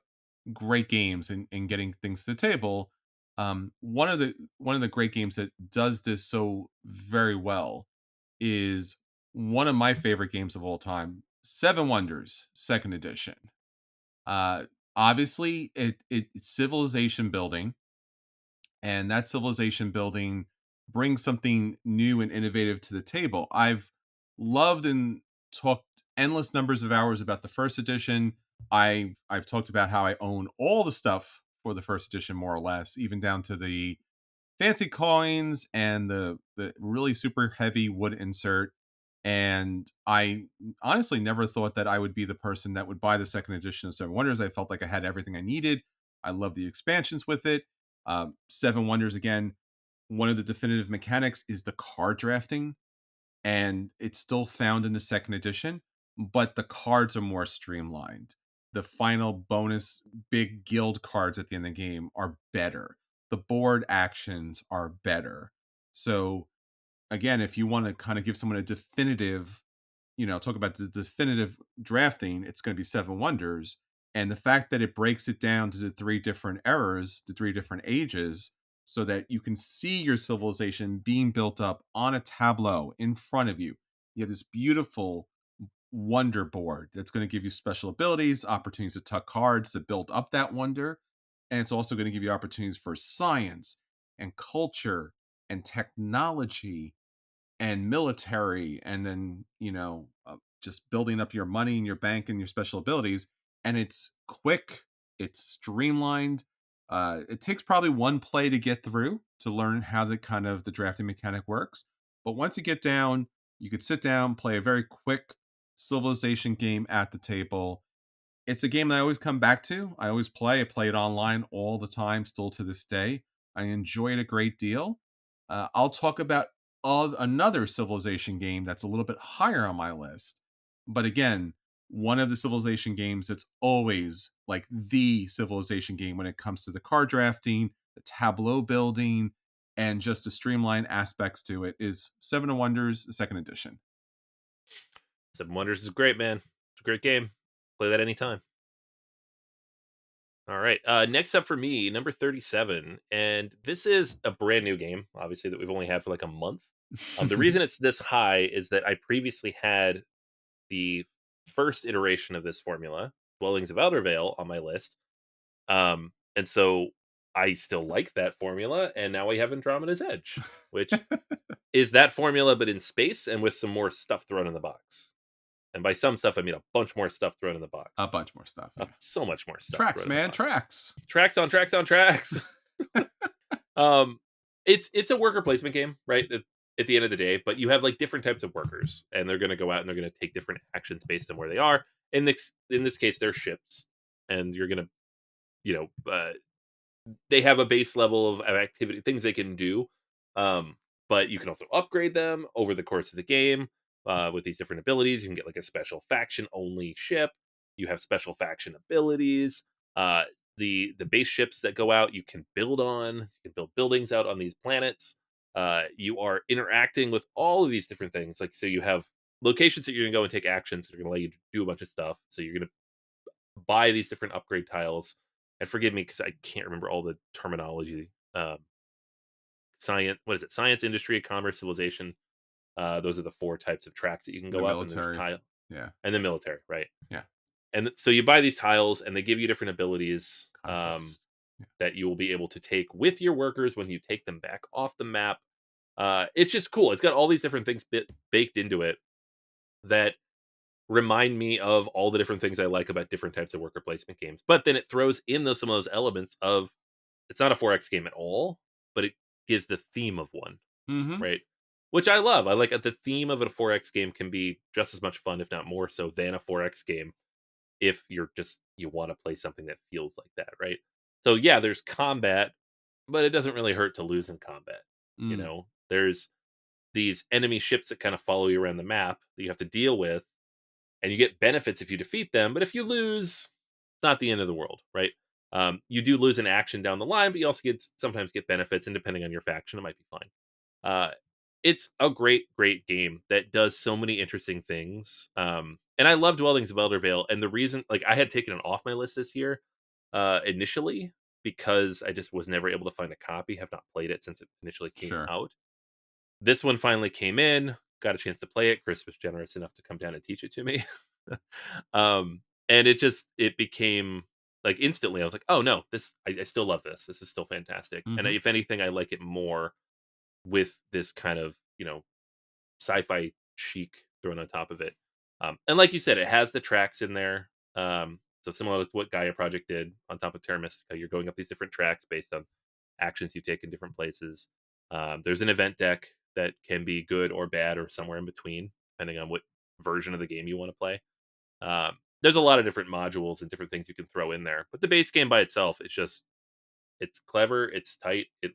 great games and getting things to the table, one of the great games that does this so very well is one of my favorite games of all time, Seven Wonders Second Edition. Uh, Obviously, it's civilization building, and that civilization building brings something new and innovative to the table. I've loved and talked endless numbers of hours about the first edition. I've talked about how I own all the stuff for the first edition, more or less, even down to the fancy coins and the really super heavy wood insert. And I honestly never thought that I would be the person that would buy the second edition of Seven Wonders. I felt like I had everything I needed. I love the expansions with it. Seven Wonders, again, one of the definitive mechanics is the card drafting, and it's still found in the second edition, but the cards are more streamlined. The final bonus big guild cards at the end of the game are better. The board actions are better. So again, if you want to kind of give someone a definitive, talk about the definitive drafting, it's going to be Seven Wonders. And the fact that it breaks it down to the three different eras, the three different ages, so that you can see your civilization being built up on a tableau in front of you. You have this beautiful wonder board that's going to give you special abilities, opportunities to tuck cards to build up that wonder. And it's also going to give you opportunities for science and culture and technology and military, and then just building up your money and your bank and your special abilities. And it's quick, it's streamlined. It takes probably one play to get through to learn how the drafting mechanic works, but once you get down, you could sit down, play a very quick civilization game at the table. It's a game that I always come back to. I always play. I play it online all the time, still to this day. I enjoy it a great deal. I'll talk about another Civilization game that's a little bit higher on my list. But again, one of the Civilization games that's always like the Civilization game when it comes to the card drafting, the tableau building, and just the streamlined aspects to it is Seven of Wonders, the second edition. Seven Wonders is great, man. It's a great game. Play that anytime. All right. Next up for me, number 37. And this is a brand new game, obviously, that we've only had for like a month. The reason it's this high is that I previously had the first iteration of this formula, Dwellings of Eldervale, on my list. And so I still like that formula. And now we have Andromeda's Edge, which is that formula, but in space and with some more stuff thrown in the box. And by some stuff, I mean a bunch more stuff thrown in the A box. bunch more stuff. Yeah. So much more stuff Tracks, thrown in the man, box. tracks. Tracks on tracks on tracks. um, it's a worker placement game, right? At the end of the day, but you have like different types of workers, and they're going to go out and they're going to take different actions based on where they are. In this case, they're ships, and you're going to, you know, they have a base level of activity, things they can do. Um, but you can also upgrade them over the course of the game with these different abilities. You can get like a special faction only ship. You have special faction abilities. Uh, the base ships that go out, you can build on. You can build buildings out on these planets. You are interacting with all of these different things. Like so, you have locations that you're gonna go and take actions that are gonna let you do a bunch of stuff. So you're gonna buy these different upgrade tiles. And forgive me because I can't remember all the terminology. Science, what is it? Science, industry, commerce, civilization. Those are the four types of tracks that you can The go up, and there's military. tile Yeah. and the military, right? Yeah. And so you buy these tiles, and they give you different abilities Conquest. Yeah. that you will be able to take with your workers when you take them back off the map. It's just cool. It's got all these different things baked into it that remind me of all the different things I like about different types of worker placement games. But then it throws in some of those elements of it's not a 4X game at all, but it gives the theme of one, Mhm. right? Which I love. I like the theme of a 4X game can be just as much fun, if not more so, than a 4X game if you want to play something that feels like that, right? So yeah, there's combat, but it doesn't really hurt to lose in combat. Mm. There's these enemy ships that kind of follow you around the map that you have to deal with, and you get benefits if you defeat them. But if you lose, it's not the end of the world, right? You do lose an action down the line, but you also sometimes get benefits, and depending on your faction, it might be fine. Uh, it's a great game that does so many interesting things. And I love Dwellings of Eldervale, and the reason, like, I had taken it off my list this year, initially because I just was never able to find a copy. Have not played it since it initially came Sure. out. This one finally came in, got a chance to play it. Chris was generous enough to come down and teach it to me. um, and it became like instantly. I was like, oh no, I still love this. This is still fantastic. And Mhm. if anything, I like it more with this kind of sci-fi chic thrown on top of it. And like you said, it has the tracks in there. So similar to what Gaia Project did on top of Terra Mystica, you're going up these different tracks based on actions you take in different places. There's an event deck that can be good or bad or somewhere in between, depending on what version of the game you want to play. There's a lot of different modules and different things you can throw in there, but the base game by itself, it's clever, it's tight, it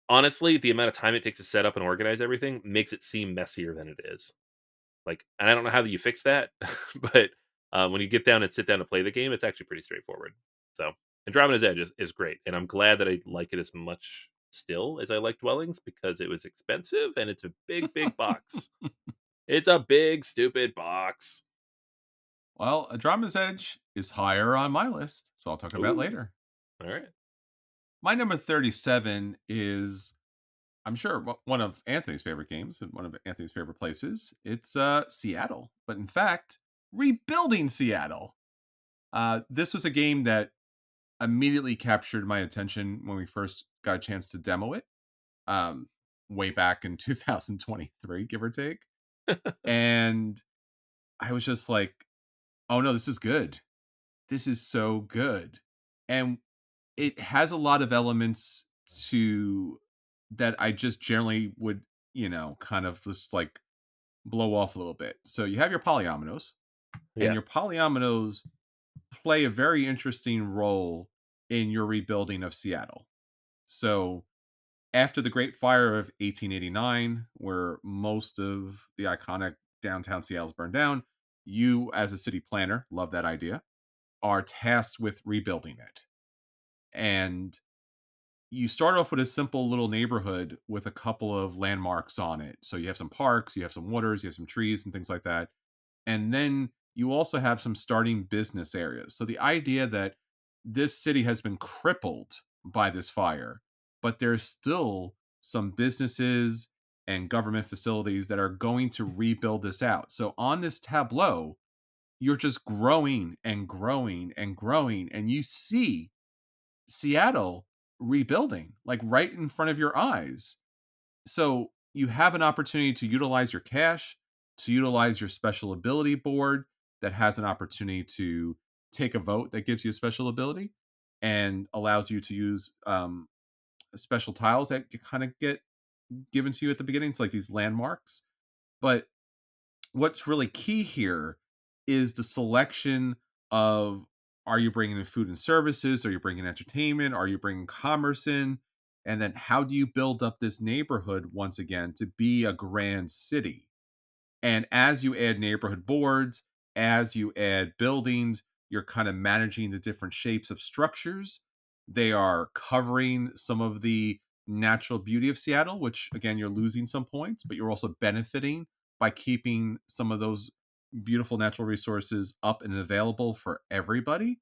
honestly, the amount of time it takes to set up and organize everything makes it seem messier than it is. Like, and I don't know how you fix that, but when you get down and sit down to play the game, it's actually pretty straightforward. So, Andromeda's Edge is great, and I'm glad that I like it as much still as I like Dwellings because it was expensive and it's a big box. It's a big stupid box. Well, Andromeda's Edge is higher on my list, so I'll talk about Ooh, later. all right. My number 37 is, I'm sure, one of Anthony's favorite games and one of Anthony's favorite places. It's Seattle, but in fact, rebuilding Seattle. This was a game that immediately captured my attention when we first got a chance to demo it, um, way back in 2023, give or take. And I was just like, "Oh no, this is good. This is so good." And it has a lot of elements to that I just generally would, kind of just like blow off a little bit. So you have your polyominoes, and Yeah. your polyominoes play a very interesting role in your rebuilding of Seattle. So after the Great Fire of 1889, where most of the iconic downtown Seattle's burned down, you, as a city planner, love that idea, are tasked with rebuilding it. And you start off with a simple little neighborhood with a couple of landmarks on it. So you have some parks, you have some waters, you have some trees and things like that. And then you also have some starting business areas. So the idea that this city has been crippled by this fire, but there's still some businesses and government facilities that are going to rebuild this out. So on this tableau, you're just growing and growing and growing, and you see Seattle rebuilding like right in front of your eyes. So you have an opportunity to utilize your cash, to utilize your special ability board that has an opportunity to take a vote that gives you a special ability and allows you to use special tiles that kind of get given to you at the beginning. It's like these landmarks. But what's really key here is the selection of, are you bringing in food and services? Are you bringing entertainment? Are you bringing commerce in? And then how do you build up this neighborhood once again to be a grand city? And as you add neighborhood boards, as you add buildings, you're kind of managing the different shapes of structures. They are covering some of the natural beauty of Seattle, which again, you're losing some points, but you're also benefiting by keeping some of those beautiful natural resources up and available for everybody.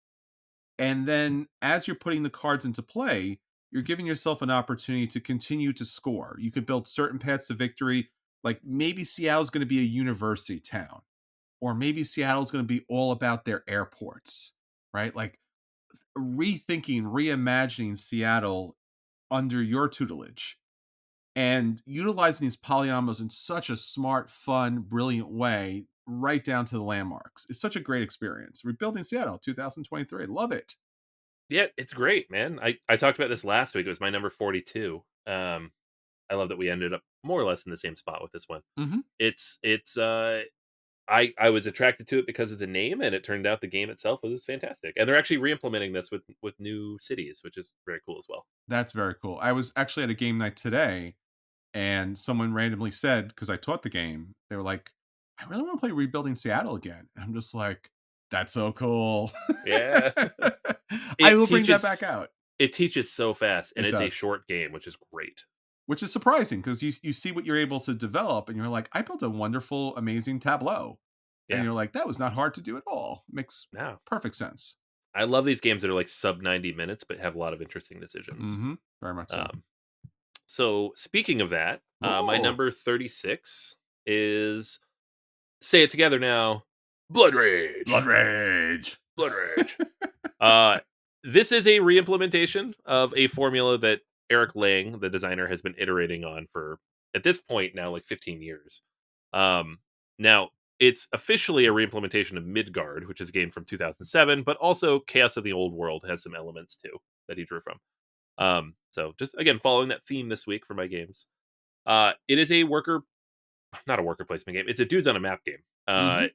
And then as you're putting the cards into play, you're giving yourself an opportunity to continue to score. You could build certain paths to victory. Like maybe Seattle's going to be a university town, or maybe Seattle's going to be all about their airports, right? Like rethinking, reimagining Seattle under your tutelage and utilizing these polyominoes in such a smart, fun, brilliant way, right down to the landmarks. It's such a great experience. Rebuilding Seattle 2023. Love it. Yeah, it's great, man. I talked about this last week. It was my number 42. I love that we ended up more or less in the same spot with this one. Hmm. It's I was attracted to it because of the name, and it turned out the game itself was fantastic. And they're actually re-implementing this with new cities, which is very cool as well. That's very cool. I was actually at a game night today, and someone randomly said, because I taught the game, they were like, I really want to play Rebuilding Seattle again. And I'm just like, that's so cool. Yeah. I It will bring that back teaches out. it teaches so fast, and It it's a does. short game, which is great. Which is surprising because you see what you're able to develop, and you're like, I built a wonderful, amazing tableau. And Yeah. you're like, that was not hard to do at all. Makes No. perfect sense. I love these games that are like sub 90 minutes, but have a lot of interesting decisions. Hmm. Very much so. Um, so speaking of that, my Oh, number 36 is, say it together now, Blood Blood Rage. Rage. Blood Rage. Uh, this is a reimplementation of a formula that Eric Lang, the designer, has been iterating on for, at this point now, like 15 years. Um, Now it's officially a reimplementation of Midgard, which is a game from 2007, but also Chaos of the Old World has some elements too that he drew from. So just again following that theme this week for my games. It is a worker, not a worker placement game. It's a dudes on a map game. Hmm.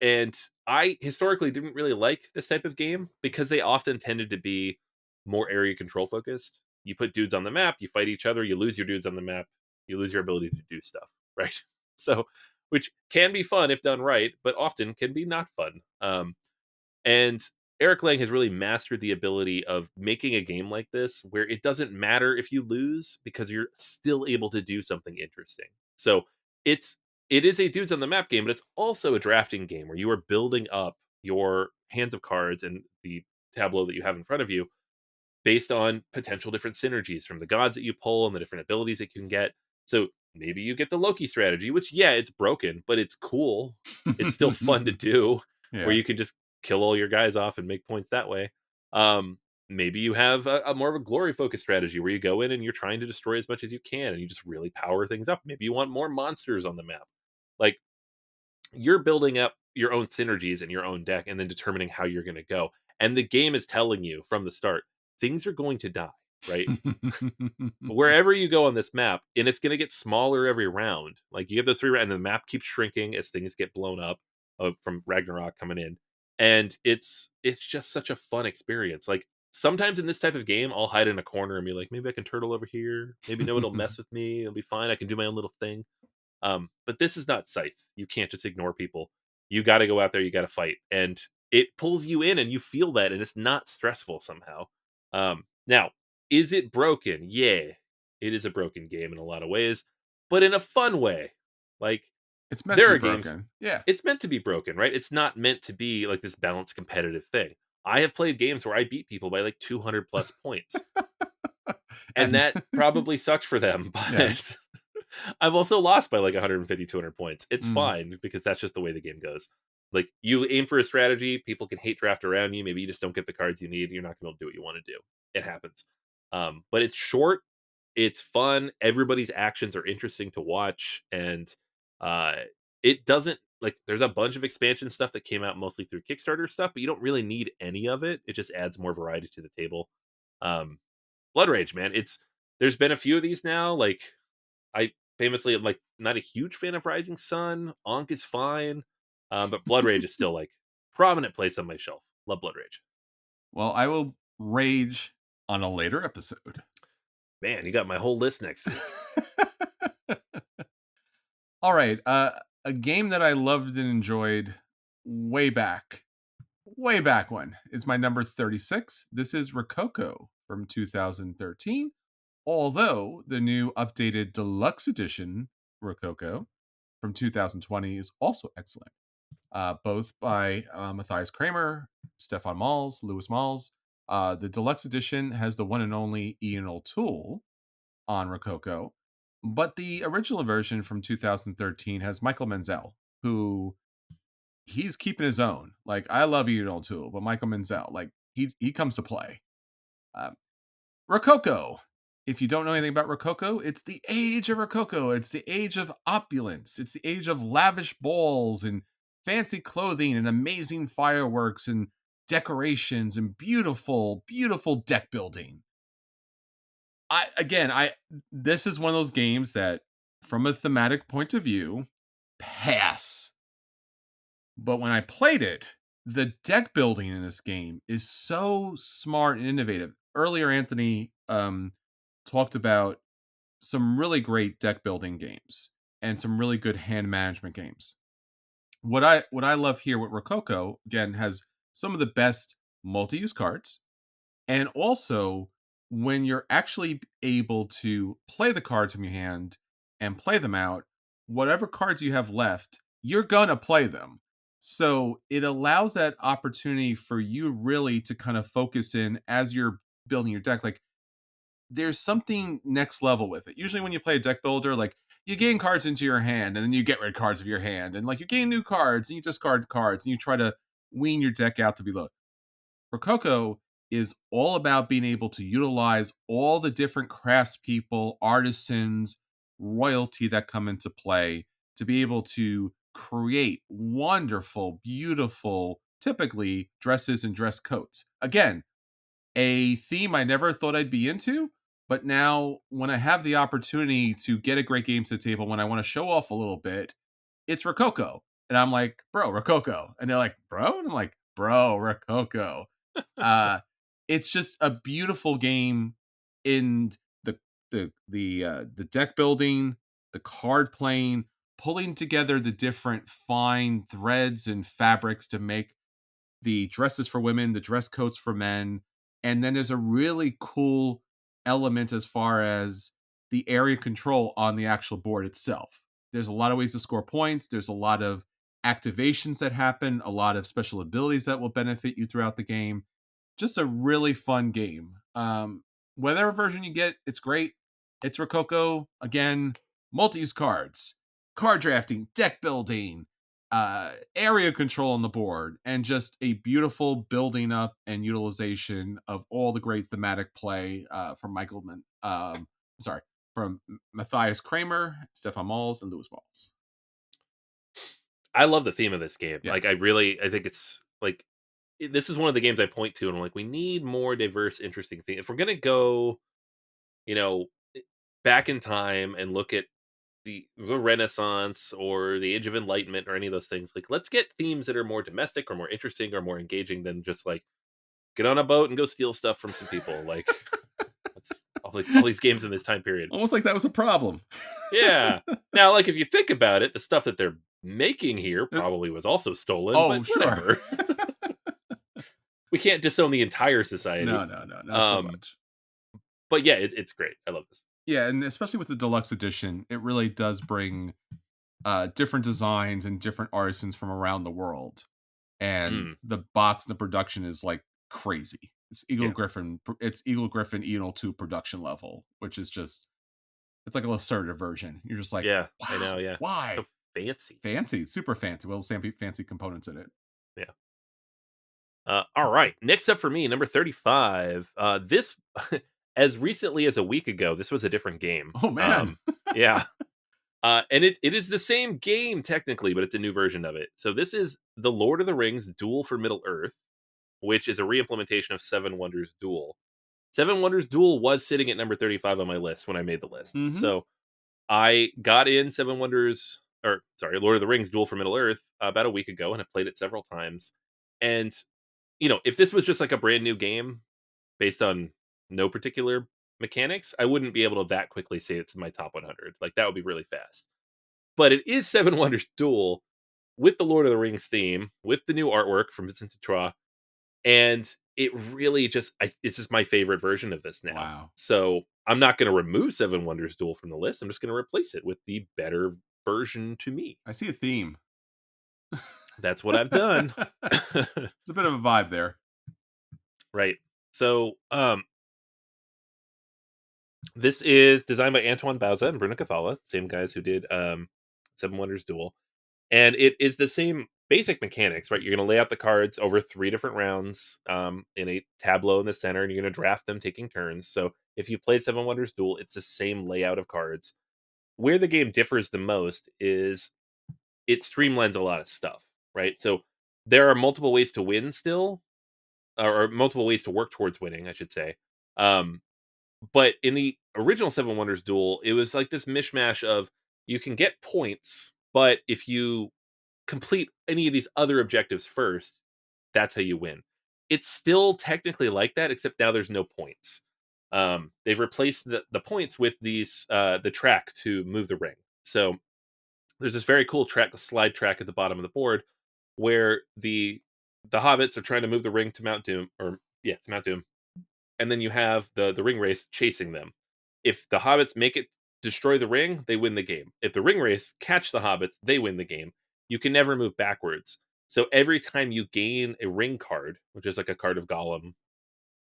And I historically didn't really like this type of game because they often tended to be more area control focused. You put dudes on the map, you fight each other, you lose your dudes on the map, you lose your ability to do stuff, right? So, which can be fun if done right, but often can be not fun. And Eric Lang has really mastered the ability of making a game like this where it doesn't matter if you lose because you're still able to do something interesting. So it's it is a dudes on the map game, but it's also a drafting game where you are building up your hands of cards and the tableau that you have in front of you based on potential different synergies from the gods that you pull and the different abilities that you can get. So maybe you get the Loki strategy, which yeah, it's broken, but it's cool. It's still fun to do, where Yeah. you can just kill all your guys off and make points that way. Um, Maybe you have a more of a glory focused strategy where you go in and you're trying to destroy as much as you can and you just really power things up. Maybe you want more monsters on the map. Like, you're building up your own synergies in your own deck and then determining how you're going to go. And the game is telling you from the start, things are going to die, right? Wherever you go on this map, and it's going to get smaller every round. Like, you get those 3 rounds, and the map keeps shrinking as things get blown up from Ragnarok coming in. And it's just such a fun experience. Like, sometimes in this type of game, I'll hide in a corner and be like, maybe I can turtle over here. Maybe no one will mess with me. It'll be fine. I can do my own little thing. But this is not Scythe. You can't just ignore people. You got to go out there. You got to fight, and it pulls you in, and you feel that, and it's not stressful somehow. Now, is it broken? Yeah, it is a broken game in a lot of ways, but in a fun way. Like, It's meant to there be are games. broken. Yeah. It's meant to be broken, right? It's not meant to be like this balanced competitive thing. I have played games where I beat people by like 200 plus points, and And that probably sucked for them, yeah. but I've also lost by like 150, 200 points. It's Mm. fine because that's just the way the game goes. Like, you aim for a strategy, people can hate draft around you. Maybe you just don't get the cards you need. You're not going to do what you want to do. It happens. But it's short. It's fun. Everybody's actions are interesting to watch, and uh, it doesn't like. There's a bunch of expansion stuff that came out mostly through Kickstarter stuff, but you don't really need any of it. It just adds more variety to the table. Um, Blood Rage, man. There's been a few of these now. Like, I famously am, like, not a huge fan of Rising Sun. Ankh is fine, but Blood Rage is still, like, prominent place on my shelf. Love Blood Rage. Well, I will rage on a later episode. Man, you got my whole list next week. All right. A game that I loved and enjoyed way back when is my number 36. This is Rococo from 2013. Although the new updated deluxe edition Rococo from 2020 is also excellent. Both by Matthias Kramer, Stefan Malz, Lewis Malz. The deluxe edition has the one and only Ian O'Toole on Rococo, but the original version from 2013 has Michael Menzel, who he's keeping his own. Like, I love Ian O'Toole, but Michael Menzel, like, he comes to play. Uh, Rococo. If you don't know anything about Rococo, it's the age of Rococo. It's the age of opulence. It's the age of lavish balls and fancy clothing and amazing fireworks and decorations and beautiful, beautiful deck building. I this is one of those games that, from a thematic point of view, pass. But when I played it, the deck building in this game is so smart and innovative. Earlier, Anthony talked about some really great deck building games and some really good hand management games. What I love here with Rococo, again, has some of the best multi-use cards, and also when you're actually able to play the cards from your hand and play them out, whatever cards you have left, you're gonna play them. So it allows that opportunity for you really to kind of focus in as you're building your deck. Like, there's something next level with it. Usually when you play a deck builder, like, you gain cards into your hand and then you get rid of cards of your hand, and like, you gain new cards and you discard cards and you try to wean your deck out to be low. Rococo is all about being able to utilize all the different craftspeople, artisans, royalty that come into play to be able to create wonderful, beautiful, typically dresses and dress coats. Again, a theme I never thought I'd be into, but now when I have the opportunity to get a great game to the table, when I want to show off a little bit, it's Rococo. And I'm like, bro, Rococo. And they're like, bro? And I'm like, bro, Rococo. Uh, it's just a beautiful game in the deck building, the card playing, pulling together the different fine threads and fabrics to make the dresses for women, the dress coats for men. And then there's a really cool element as far as the area control on the actual board itself. There's a lot of ways to score points. There's a lot of activations that happen, a lot of special abilities that will benefit you throughout the game. Just a really fun game. Whatever version you get, it's great. It's Rococo again, multi-use cards, card drafting, deck building, area control on the board, and just a beautiful building up and utilization of all the great thematic play from sorry, from Matthias Kramer, Stefan Malz, and Lewis Malz. I love the theme of this game. Yeah. Like, I think it's like this is one of the games I point to, and I'm like, we need more diverse, interesting things. If we're gonna go, you know, back in time and look at the Renaissance or the Age of Enlightenment or any of those things, like let's get themes that are more domestic or more interesting or more engaging than just like get on a boat and go steal stuff from some people. Like that's all these games in this time period. Almost like that was a problem. Yeah. Now, like if you think about it, the stuff that they're making here probably was also stolen, Oh, but sure. whatever. We can't disown the entire society. No, not so Um, much. but yeah, it's great. I love this. Yeah, and especially with the deluxe edition, it really does bring different designs and different artisans from around the world. And Mm, the box and the production is like crazy. It's Eagle yeah. Griffin. It's Eagle Griffin Eagle 2 production level, which is just it's like a Lacerda version. You're just like, Yeah, I know, wow, yeah. So why? fancy. Fancy, super fancy. Well, fancy components in it. Yeah. All right. Next up for me, number 35. This as recently as a week ago, this was a different game. Oh man. Yeah. And it is the same game technically, but it's a new version of it. So this is The Lord of the Rings Duel for Middle Earth, which is a reimplementation of Seven Wonders Duel. Seven Wonders Duel was sitting at number 35 on my list when I made the list. Mm-hmm. So I got in Seven Wonders, or sorry, Lord of the Rings Duel for Middle Earth about a week ago and have played it several times. And if this was just like a brand new game based on no particular mechanics, I wouldn't be able to that quickly say it's my top 100. Like that would be really fast. But it is Seven Wonders Duel with the Lord of the Rings theme, with the new artwork from Vincent Dutrois, and it really it's just my favorite version of this now. Wow. So I'm not going to remove Seven Wonders Duel from the list. I'm just going to replace it with the better version to me. I see a theme. That's what I've done. It's a bit of a vibe there. Right. So this is designed by Antoine Bauza and Bruno Cathala, same guys who did Seven Wonders Duel. And it is the same basic mechanics, right? You're going to lay out the cards over 3 different rounds in a tableau in the center, and you're going to draft them taking turns. So if you played Seven Wonders Duel, it's the same layout of cards. Where the game differs the most is it streamlines a lot of stuff, right? So there are multiple ways to win still, or multiple ways to work towards winning, I should say. Um, but in the original Seven Wonders Duel, it was like this mishmash of you can get points, but if you complete any of these other objectives first, that's how you win. It's still technically like that, except now there's no points. They've replaced the points with the track to move the ring. So there's this very cool track, the slide track at the bottom of the board, where the hobbits are trying to move the ring to Mount Doom, or yeah, to Mount Doom, and then you have the ring race chasing them. If the hobbits make it destroy the ring, they win the game. If the ring race catch the hobbits, they win the game. You can never move backwards. So every time you gain a ring card, which is like a card of Gollum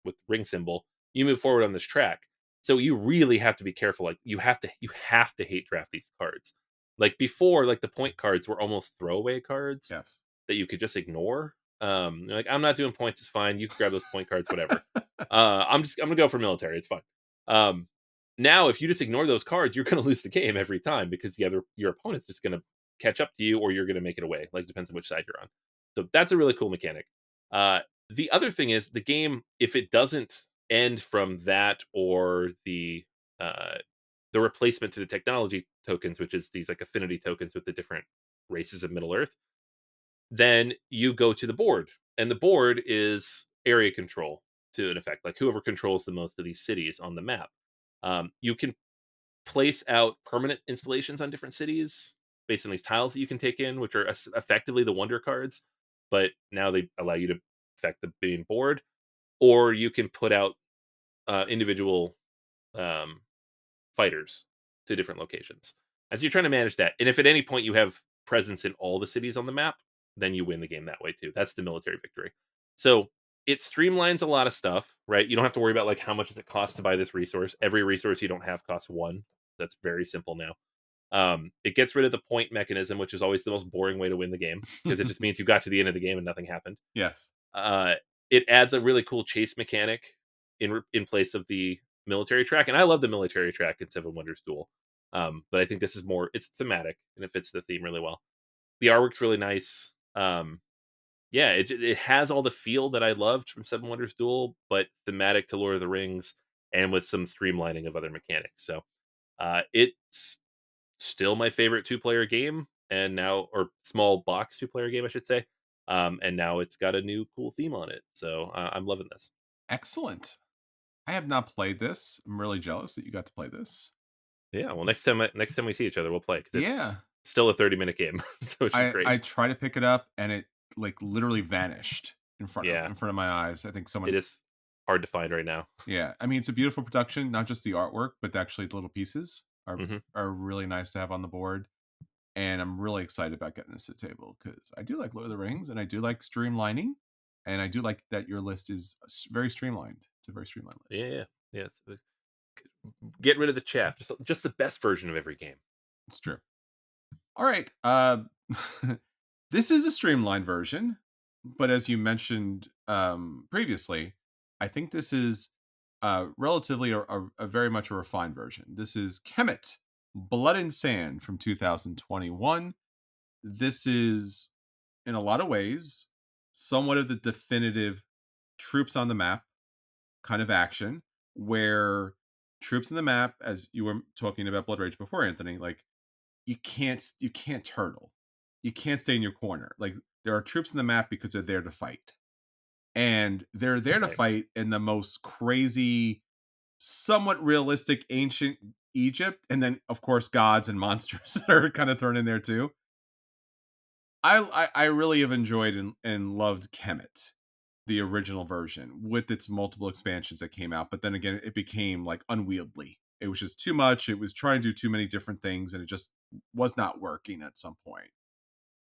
with ring symbol, you move forward on this track. So you really have to be careful. Like you have to hate draft these cards. Like before, like the point cards were almost throwaway cards Yes. that you could just ignore. You're like, I'm not doing points, it's fine. You can grab those point cards, whatever. I'm gonna go for military, it's fine. Um, Now if you just ignore those cards, you're gonna lose the game every time because your opponent's just gonna catch up to you or you're gonna make it away. Like depends on which side you're on. So that's a really cool mechanic. The other thing is the game, if it doesn't end from that or uh the replacement to the technology tokens, which is these like affinity tokens with the different races of Middle Earth, then you go to the board, and the board is area control to an effect, like whoever controls the most of these cities on the map. You can place out permanent installations on different cities based on these tiles that you can take in, which are effectively the wonder cards, but now they allow you to affect the main board, or you can put out individual um, fighters to different locations. And so you're trying to manage that. And if at any point you have presence in all the cities on the map, then you win the game that way too. That's the military victory. So it streamlines a lot of stuff, right? You don't have to worry about like how much does it cost to buy this resource. Every resource you don't have costs one. That's very simple now. It gets rid of the point mechanism, which is always the most boring way to win the game because it just means you got to the end of the game and nothing happened. Yes. Uh, it adds a really cool chase mechanic in place of the military track, and I love the military track in Seven Wonders Duel. But I think this is more it's thematic and it fits the theme really well. The artwork's really nice. Yeah, it has all the feel that I loved from Seven Wonders Duel, but thematic to Lord of the Rings and with some streamlining of other mechanics. So it's still my favorite two-player game, and now or small box two-player game, I should say. And now it's got a new cool theme on it, so I'm loving this. Excellent. I have not played this. I'm really jealous that you got to play this. Yeah, well, next time we see each other, we'll play because it's Yeah. still a 30-minute game, so which is I great. try to pick it up and it like literally vanished Yeah, in front of my eyes. I think it someone is hard to find right now. yeah. I mean it's a beautiful production, not just the artwork, but actually the little pieces Hmm. are really nice to have on the board. And I'm really excited about getting this to the table because I do like Lord of the Rings and I do like streamlining, and I do like that your list is very streamlined. It's a very streamlined list. Yeah, yeah, yes. Get rid of the chaff. Just the best version of every game. It's true. All right. This is a streamlined version, but as you mentioned previously, I think this is relatively a very much a refined version. This is Kemet, Blood and Sand from 2021. This is, in a lot of ways, somewhat of the definitive troops on the map kind of action, where troops on the map, as you were talking about Blood Rage before, Anthony, like you can't turtle. You can't stay in your corner. Like there are troops in the map because they're there to fight. And they're there to Right. fight in the most crazy, somewhat realistic ancient Egypt, and then of course gods and monsters that are kind of thrown in there too. I really have enjoyed and loved Kemet, the original version, with its multiple expansions that came out. But then again, it became like unwieldy. It was just too much. It was trying to do too many different things, and it just was not working at some point.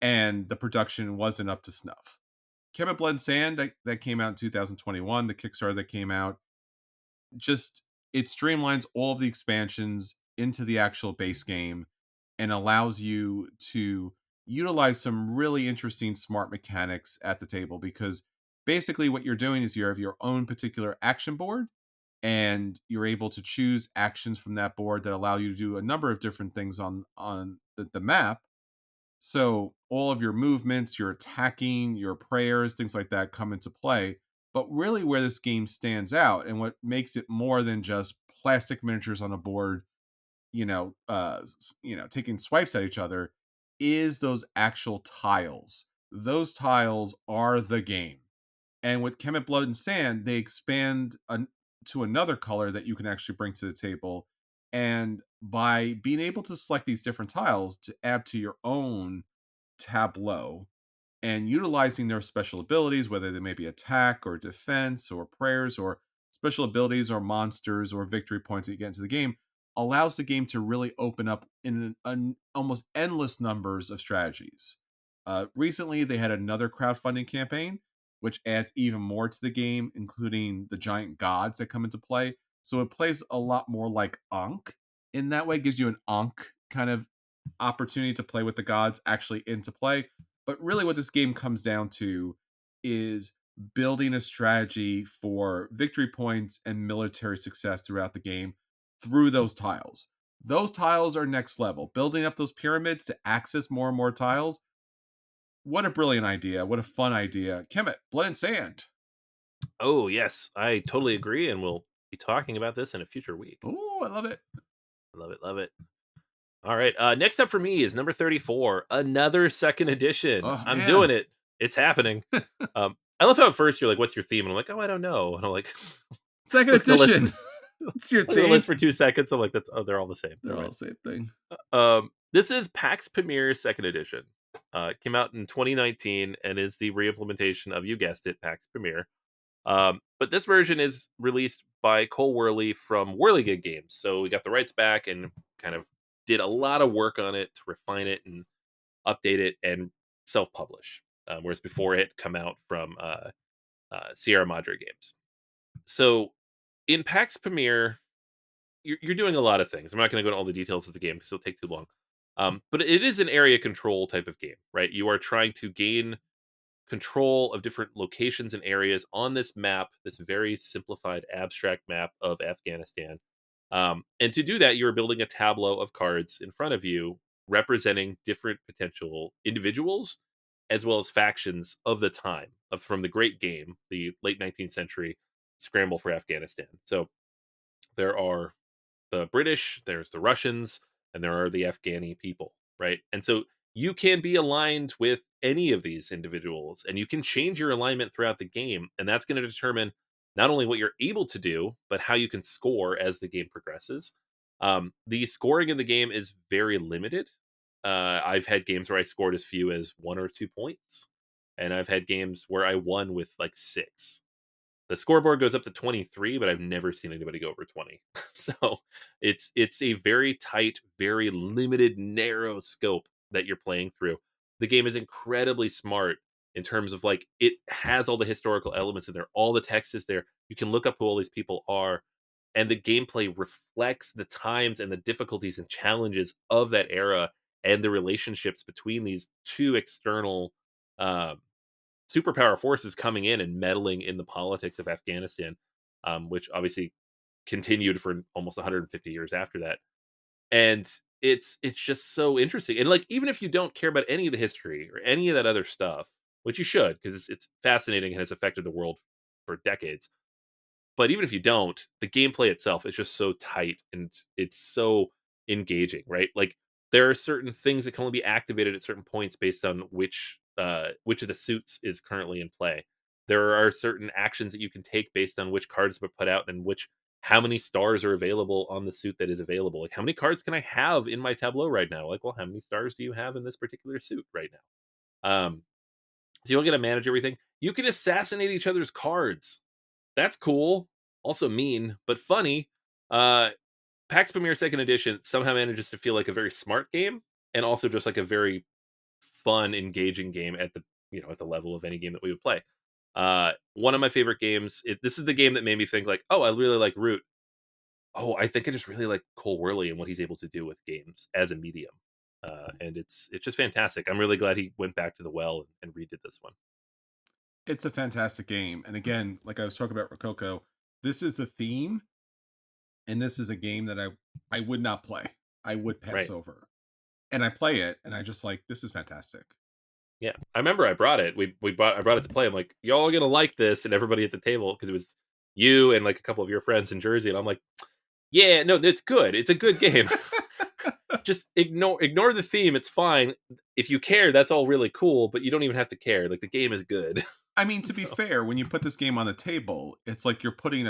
And the production wasn't up to snuff. Kemet Blood and Sand that came out in 2021, the Kickstarter that came out, just it streamlines all of the expansions into the actual base game and allows you to utilize some really interesting smart mechanics at the table, because basically what you're doing is you have your own particular action board and you're able to choose actions from that board that allow you to do a number of different things on the map. So all of your movements, your attacking, your prayers, things like that come into play. But really, where this game stands out and what makes it more than just plastic miniatures on a board, taking swipes at each other, is those actual tiles. Those tiles are the game. And with Kemet Blood and Sand, they expand to another color that you can actually bring to the table. And by being able to select these different tiles to add to your own tableau and utilizing their special abilities, whether they may be attack or defense or prayers or special abilities or monsters or victory points that you get into the game, allows the game to really open up in an almost endless numbers of strategies. Recently, they had another crowdfunding campaign, which adds even more to the game, including the giant gods that come into play. So it plays a lot more like Ankh. In that way, gives you an Ankh kind of opportunity to play with the gods actually into play. But really, what this game comes down to is building a strategy for victory points and military success throughout the game through those tiles. Those tiles are next level. Building up those pyramids to access more and more tiles. What a brilliant idea. What a fun idea. Kemet, Blood and Sand. Oh yes, I totally agree, and we'll be talking about this in a future week. Oh, I love it. Love it, love it. All right, next up for me is number 34, another second edition. Oh, I'm man. doing it. It's happening. I love how at first you're like, "What's your theme?" And I'm like, "Oh, I don't know." And I'm like, Second look at the list. edition. What's your Look at the theme? list for 2 seconds. I'm like, "That's oh, they're all the same. They're They're all right." the same thing. This is PAX Premier Second Edition. Came out in 2019 and is the reimplementation of, you guessed it, PAX Premier. But this version is released by Cole Worley from Whirligig Games. So we got the rights back and kind of did a lot of work on it to refine it and update it and self-publish. Whereas before it had come out from Sierra Madre Games. So in PAX Premier, you're doing a lot of things. I'm not going to go into all the details of the game because it'll take too long. But it is an area control type of game, right? You are trying to gain control of different locations and areas on this map, this very simplified, abstract map of Afghanistan. And to do that, you're building a tableau of cards in front of you representing different potential individuals as well as factions of the time from the great game, the late 19th century scramble for Afghanistan. So there are the British, there's the Russians, and there are the Afghani people, right? And so you can be aligned with any of these individuals and you can change your alignment throughout the game. And that's going to determine not only what you're able to do, but how you can score as the game progresses. The scoring in the game is very limited. I've had games where I scored as few as 1 or 2 points, and I've had games where I won with like six. The scoreboard goes up to 23, but I've never seen anybody go over 20. So it's a very tight, very limited, narrow scope that you're playing through. The game is incredibly smart in terms of like it has all the historical elements in there, all the text is there. You can look up who all these people are, and the gameplay reflects the times and the difficulties and challenges of that era and the relationships between these two external um, superpower forces coming in and meddling in the politics of Afghanistan, which obviously continued for almost 150 years after that. And it's just so interesting. And like even if you don't care about any of the history or any of that other stuff, which you should because it's fascinating and has affected the world for decades. But even if you don't, the gameplay itself is just so tight and it's so engaging, right? Like there are certain things that can only be activated at certain points based on which of the suits is currently in play. There are certain actions that you can take based on which cards have been put out and which how many stars are available on the suit that is available. Like how many cards can I have in my tableau right now? Like, well, how many stars do you have in this particular suit right now? So you don't get to manage everything. You can assassinate each other's cards. That's cool. Also mean, but funny. Uh PAX Premier Second Edition somehow manages to feel like a very smart game and also just like a very fun, engaging game at the at the level of any game that we would play. One of my favorite games. This is the game that made me think like, oh, I really like Root. Oh, I think I just really like Cole Worley and what he's able to do with games as a medium. And it's just fantastic. I'm really glad he went back to the well and redid this one. It's a fantastic game. And again, like I was talking about Rococo, this is the theme, and this is a game that I would not play. I would pass Right. over. And I play it and I just like this is fantastic. Yeah, I remember I brought it. I brought it to play. I'm like, y'all are gonna like this, and everybody at the table because it was you and like a couple of your friends in Jersey, and I'm like, yeah, no, it's good. It's a good game. Just ignore the theme. It's fine. If you care, that's all really cool, but you don't even have to care. Like the game is good. I mean, to be So fair, when you put this game on the table, it's like you're putting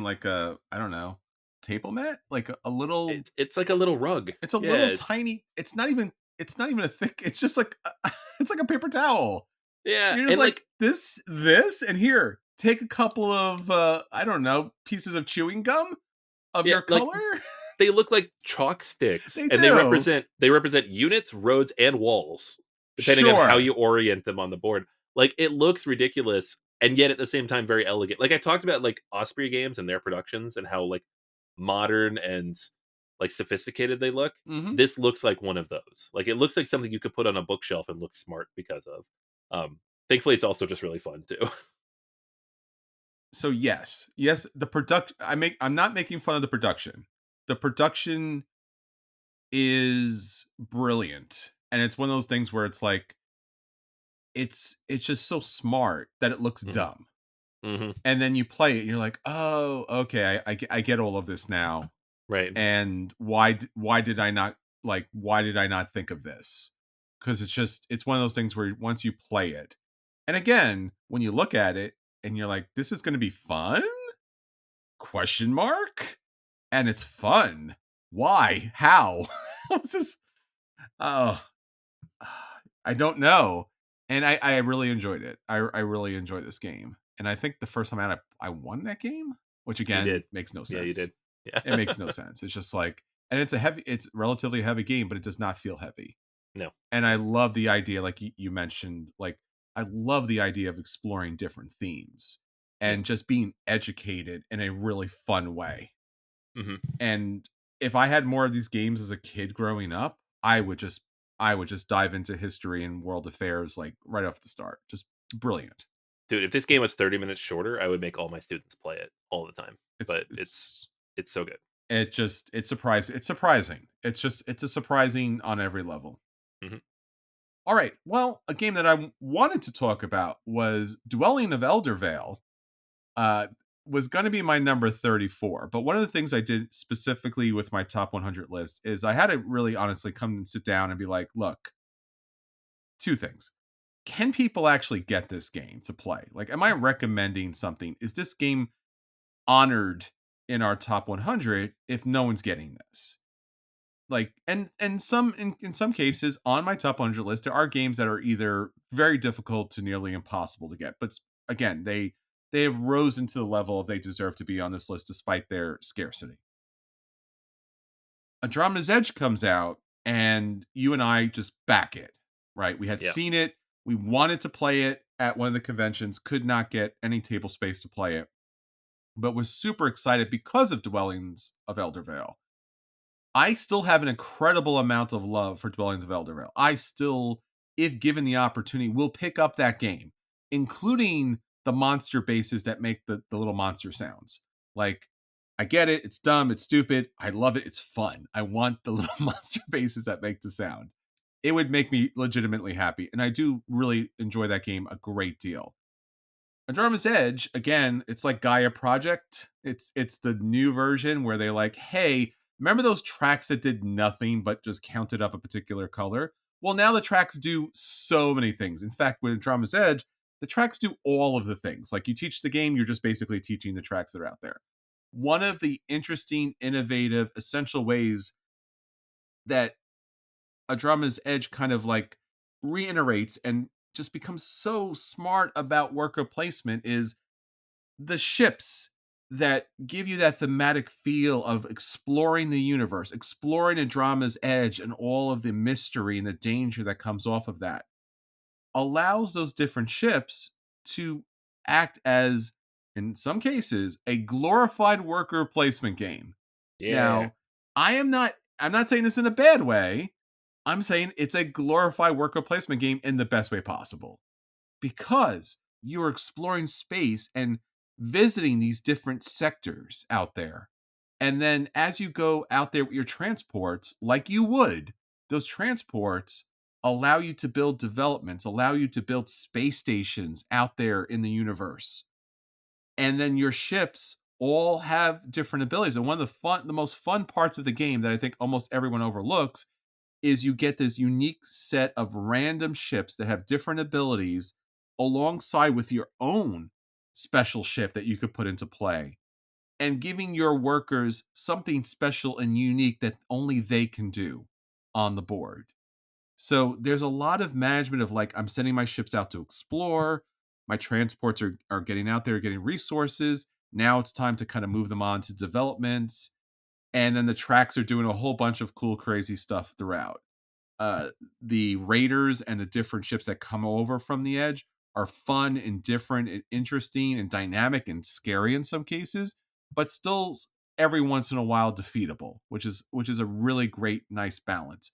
like a, I don't know, table mat, like a little, it's like a little rug. it's a Yeah, little tiny, it's not even a thick, it's just like it's like a paper towel. yeah, You're just and like like this and here, take a couple of I don't know, pieces of chewing gum of yeah, your like color. they look like chalk sticks, They and do. they represent units, roads, and walls, depending on how Sure. you orient them on the board. Like it looks ridiculous, and yet at the same time very elegant. Like I talked about like Osprey games and their productions and how like modern and like sophisticated they look. Mhm. This looks like one of those. Like it looks like something you could put on a bookshelf and look smart because of. Thankfully, it's also just really fun too. So yes, the product I'm not making fun of the production. The production is brilliant. And it's one of those things where it's like it's just so smart that it looks hmm dumb. hmm And then you play it and you're like, "Oh, okay, I get all of this now." Right. And why did I not think of this? Cuz it's one of those things where once you play it. And again, when you look at it and you're like, "This is going to be fun?" Question mark? And it's fun. Why? How? How's this? Oh, I don't know. And I really enjoyed it. I really enjoyed this game. And I think the first time out I won that game, which You again did. makes no Yeah, you sense. did. Yeah. It makes no sense. It's just like, and it's relatively heavy game, but it does not feel heavy. No. And I love the idea, like you mentioned, like I love the idea of exploring different themes Yeah. and just being educated in a really fun way. Hmm. And if I had more of these games as a kid growing up, I would just dive into history and world affairs like right off the start. Just brilliant. Dude, if this game was 30 minutes shorter, I would make all my students play it all the time. It's But it's it's so good. it's surprising. It's a surprising on every level. Hmm. All right. Well, a game that I wanted to talk about was Dwelling of Eldervale. Uh, was going to be my number 34. But one of the things I did specifically with my top 100 list is I had to really honestly come and sit down and be like, look, two things. Can people actually get this game to play? Like, am I recommending something? Is this game honored in our top 100 if no one's getting this? Like, and some in some cases on my top 100 list there are games that are either very difficult to nearly impossible to get, but again they have risen to the level of they deserve to be on this list despite their scarcity. Andromeda's Edge comes out and you and I just back it, right? We had Yeah. seen it, we wanted to play it at one of the conventions, could not get any table space to play it, but was super excited because of Dwellings of Eldervale. I still have an incredible amount of love for Dwellings of Eldervale. I still, if given the opportunity, will pick up that game, including the monster bases that make the little monster sounds. Like, I get it. It's dumb. It's stupid. I love it. It's fun. I want the little monster bases that make the sound. It would make me legitimately happy. And I do really enjoy that game a great deal. Andromeda's Edge, again, it's like Gaia Project. It's the new version where they like, hey, remember those tracks that did nothing but just counted up a particular color? Well, now the tracks do so many things. In fact, with Andromeda's Edge, the tracks do all of the things. Like you teach the game, you're just basically teaching the tracks that are out there. One of the interesting, innovative, essential ways that Andromeda's Edge kind of like reiterates and just becomes so smart about worker placement is the ships that give you that thematic feel of exploring the universe, exploring Andromeda's Edge and all of the mystery and the danger that comes off of that, allows those different ships to act as, in some cases, a glorified worker placement game. Yeah. Now, I'm not saying this in a bad way. I'm saying it's a glorified worker placement game in the best way possible because you're exploring space and visiting these different sectors out there. And then as you go out there with your transports, like you would, those transports allow you to build developments, allow you to build space stations out there in the universe. And then your ships all have different abilities. And one of the most fun parts of the game that I think almost everyone overlooks is you get this unique set of random ships that have different abilities alongside with your own special ship that you could put into play and giving your workers something special and unique that only they can do on the board. So there's a lot of management of like, I'm sending my ships out to explore. My transports are getting out there, getting resources. Now it's time to kind of move them on to developments. And then the tracks are doing a whole bunch of cool, crazy stuff throughout. uh, the raiders and the different ships that come over from the edge are fun and different and interesting and dynamic and scary in some cases, but still every once in a while defeatable, which is a really great, nice balance.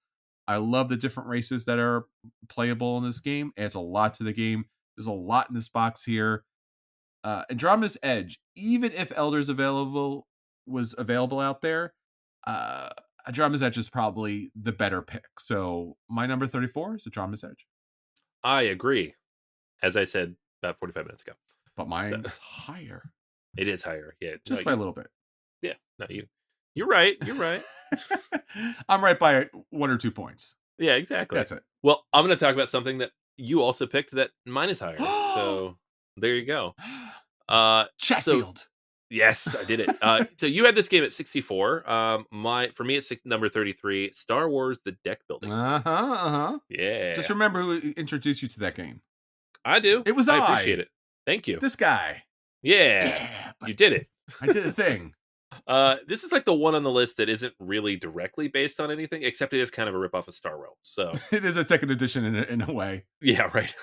I love the different races that are playable in this game. It adds a lot to the game. There's a lot in this box here. Andromeda's Edge, even if Elders available was available out there, uh, Andromeda's Edge is probably the better pick. So my number 34 is Andromeda's Edge, I agree. As I said about 45 minutes ago. but So, mine is higher it is higher. Yeah. No, just by a little bit. yeah. No, you're right. You're right. I'm right by 1 or 2 points. Yeah, exactly. That's it. Well, I'm going to talk about something that you also picked that mine is higher. So there you go. So Chatfield. yes, I did it. So you had this game at 64. For me it's number 33, Star Wars: The Deck Building. Uh huh. Uh huh. Just Yeah, remember who introduced you to that game. I do. It was I appreciate I. it. Thank you. This guy. Yeah, Yeah, you buddy. did it. I did a thing. This is like the one on the list that isn't really directly based on anything, except it is kind of a ripoff of Star Realms. So It is a second edition in a way. yeah, right.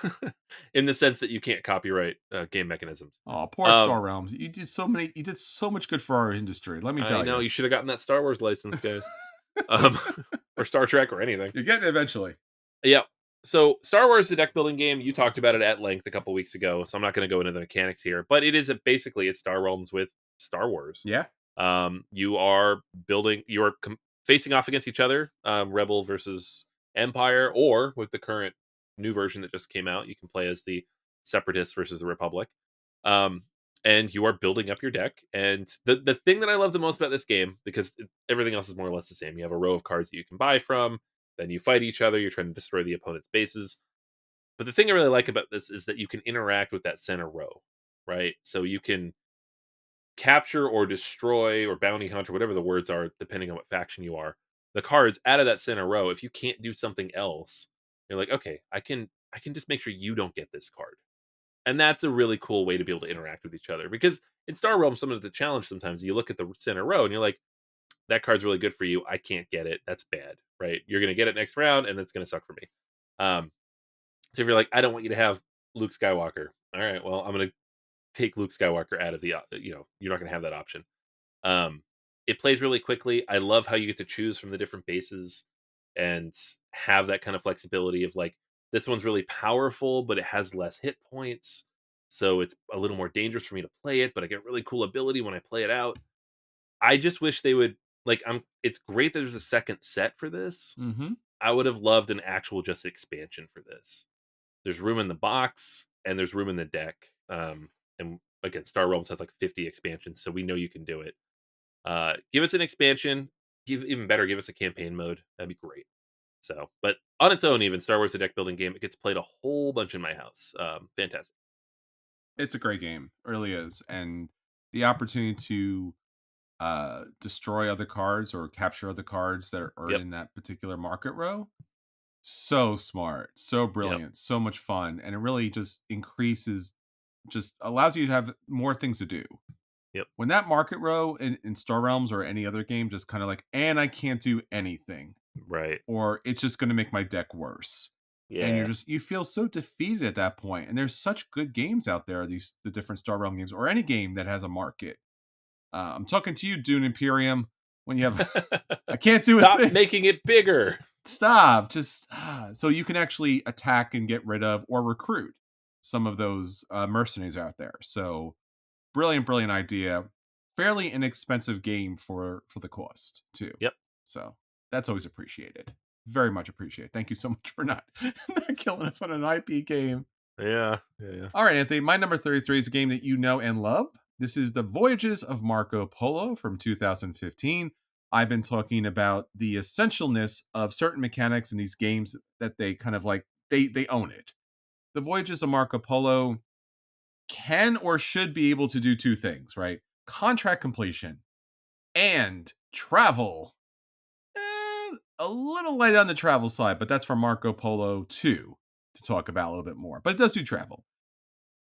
In the sense that you can't copyright game mechanisms. Oh, poor Star Um, Realms. You did so much good for our industry. Let me I tell know you. you should have gotten that Star Wars license, guys, um, or Star Trek or anything. You're getting it eventually. Yeah. So Star Wars, the deck building game, you talked about it at length a couple weeks ago, so I'm not going to go into the mechanics here. But it is basically it's Star Realms with Star Wars. Yeah. You are building, facing off against each other, Rebel versus Empire, or with the current new version that just came out, you can play as the Separatists versus the Republic. Um, and you are building up your deck. And the thing that I love the most about this game, because everything else is more or less the same, you have a row of cards that you can buy from, then you fight each other, you're trying to destroy the opponent's bases. But the thing I really like about this is that you can interact with that center row, right? So you can capture or destroy or bounty hunt or whatever the words are, depending on what faction you are, the cards out of that center row. If you can't do something else, you're like, okay, I can just make sure you don't get this card. And that's a really cool way to be able to interact with each other. Because in Star Realms, some of the challenge sometimes you look at the center row and you're like, that card's really good for you. I can't get it. That's bad, right? You're gonna get it next round, and it's gonna suck for me. Um, so if you're like, I don't want you to have Luke Skywalker. All right, well, I'm gonna take Luke Skywalker out of the, you're not gonna have that option. Um, it plays really quickly. I love how you get to choose from the different bases and have that kind of flexibility of like, this one's really powerful, but it has less hit points. So it's a little more dangerous for me to play it, but I get really cool ability when I play it out. I just wish they would like it's great that there's a second set for this. Mm-hmm. I would have loved an actual just expansion for this. There's room in the box and there's room in the deck. And again, Star Realms has like 50 expansions, so we know you can do it. Give us an expansion. Even better, give us a campaign mode. That'd be great. So, but on its own, even Star Wars a deck building game, it gets played a whole bunch in my house. Fantastic. It's a great game. It really is. And the opportunity to destroy other cards or capture other cards that are Yep. in that particular market row, so smart, so Yep. brilliant, so much fun. And it really just increases, just allows you to have more things to do. Yep. When that market row in Star Realms or any other game just kind of like, and I can't do anything, Right. or it's just going to make my deck worse. And Yeah. you feel so defeated at that point. And there's such good games out there, the different Star Realm games, or any game that has a market. I'm talking to you, Dune Imperium. When you have, I can't do a Stop thing. making it bigger. Stop. Just so you can actually attack and get rid of or recruit some of those mercenaries out there. So brilliant, brilliant idea. Fairly inexpensive game for the cost too. Yep. So that's always appreciated. Very much appreciated. Thank you so much for not, not killing us on an IP game. Yeah. Yeah. Yeah. All right, Anthony. My number 33 is a game that you know and love. This is The Voyages of Marco Polo from 2015. I've been talking about the essentialness of certain mechanics in these games that they kind of like they own it. The Voyages of Marco Polo can or should be able to do two things, right? Contract completion and travel. A little light on the travel side, but that's for Marco Polo 2 to talk about a little bit more. But it does do travel.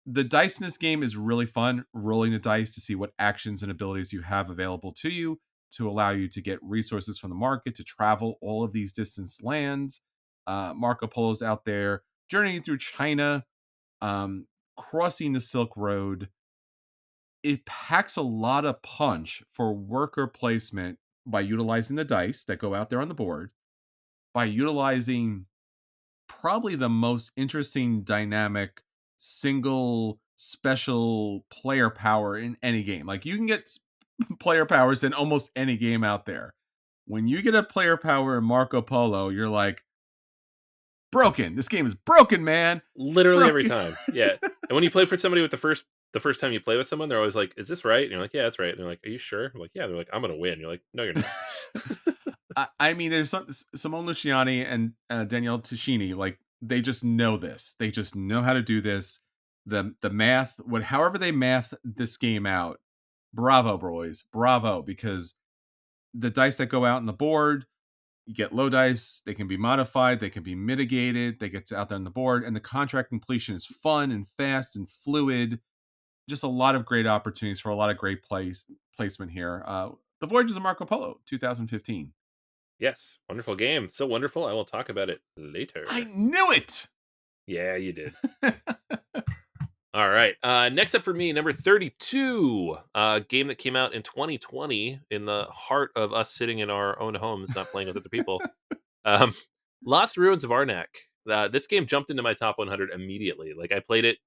The dice in this game is really fun, rolling the dice to see what actions and abilities you have available to you to allow you to get resources from the market to travel all of these distant lands. Marco Polo's out there journeying through China, crossing the Silk Road. It packs a lot of punch for worker placement by utilizing the dice that go out there on the board, by utilizing probably the most interesting dynamic single special player power in any game. Like you can get player powers in almost any game out there. When you get a player power in Marco Polo, you're like, broken. This game is broken, man. Literally every Broken. time. Yeah. And when you play for somebody with the first time you play with someone, they're always like, "Is this right?" And you're like, "Yeah, that's right." And they're like, "Are you sure?" I'm like, "Yeah." They're like, "I'm gonna win." You're like, "No, you're not." I mean, there's Simone Luciani and Danielle Ticini, like they just know this. They just know how to do this. The math, however they math this game out. Bravo, boys, bravo! Because the dice that go out on the board, you get low dice. They can be modified. They can be mitigated. They get out there on the board, and the contract completion is fun and fast and fluid. Just a lot of great opportunities for a lot of great placement here. The Voyages of Marco Polo, 2015. Yes, wonderful game. So wonderful, I will talk about it I later. knew it. Yeah, you did. All right. Next up for me, number 32, game that came out in 2020 in the heart of us sitting in our own homes, not playing with other people. Um, Lost Ruins of Arnak. This game jumped into my top 100 immediately. Like I played it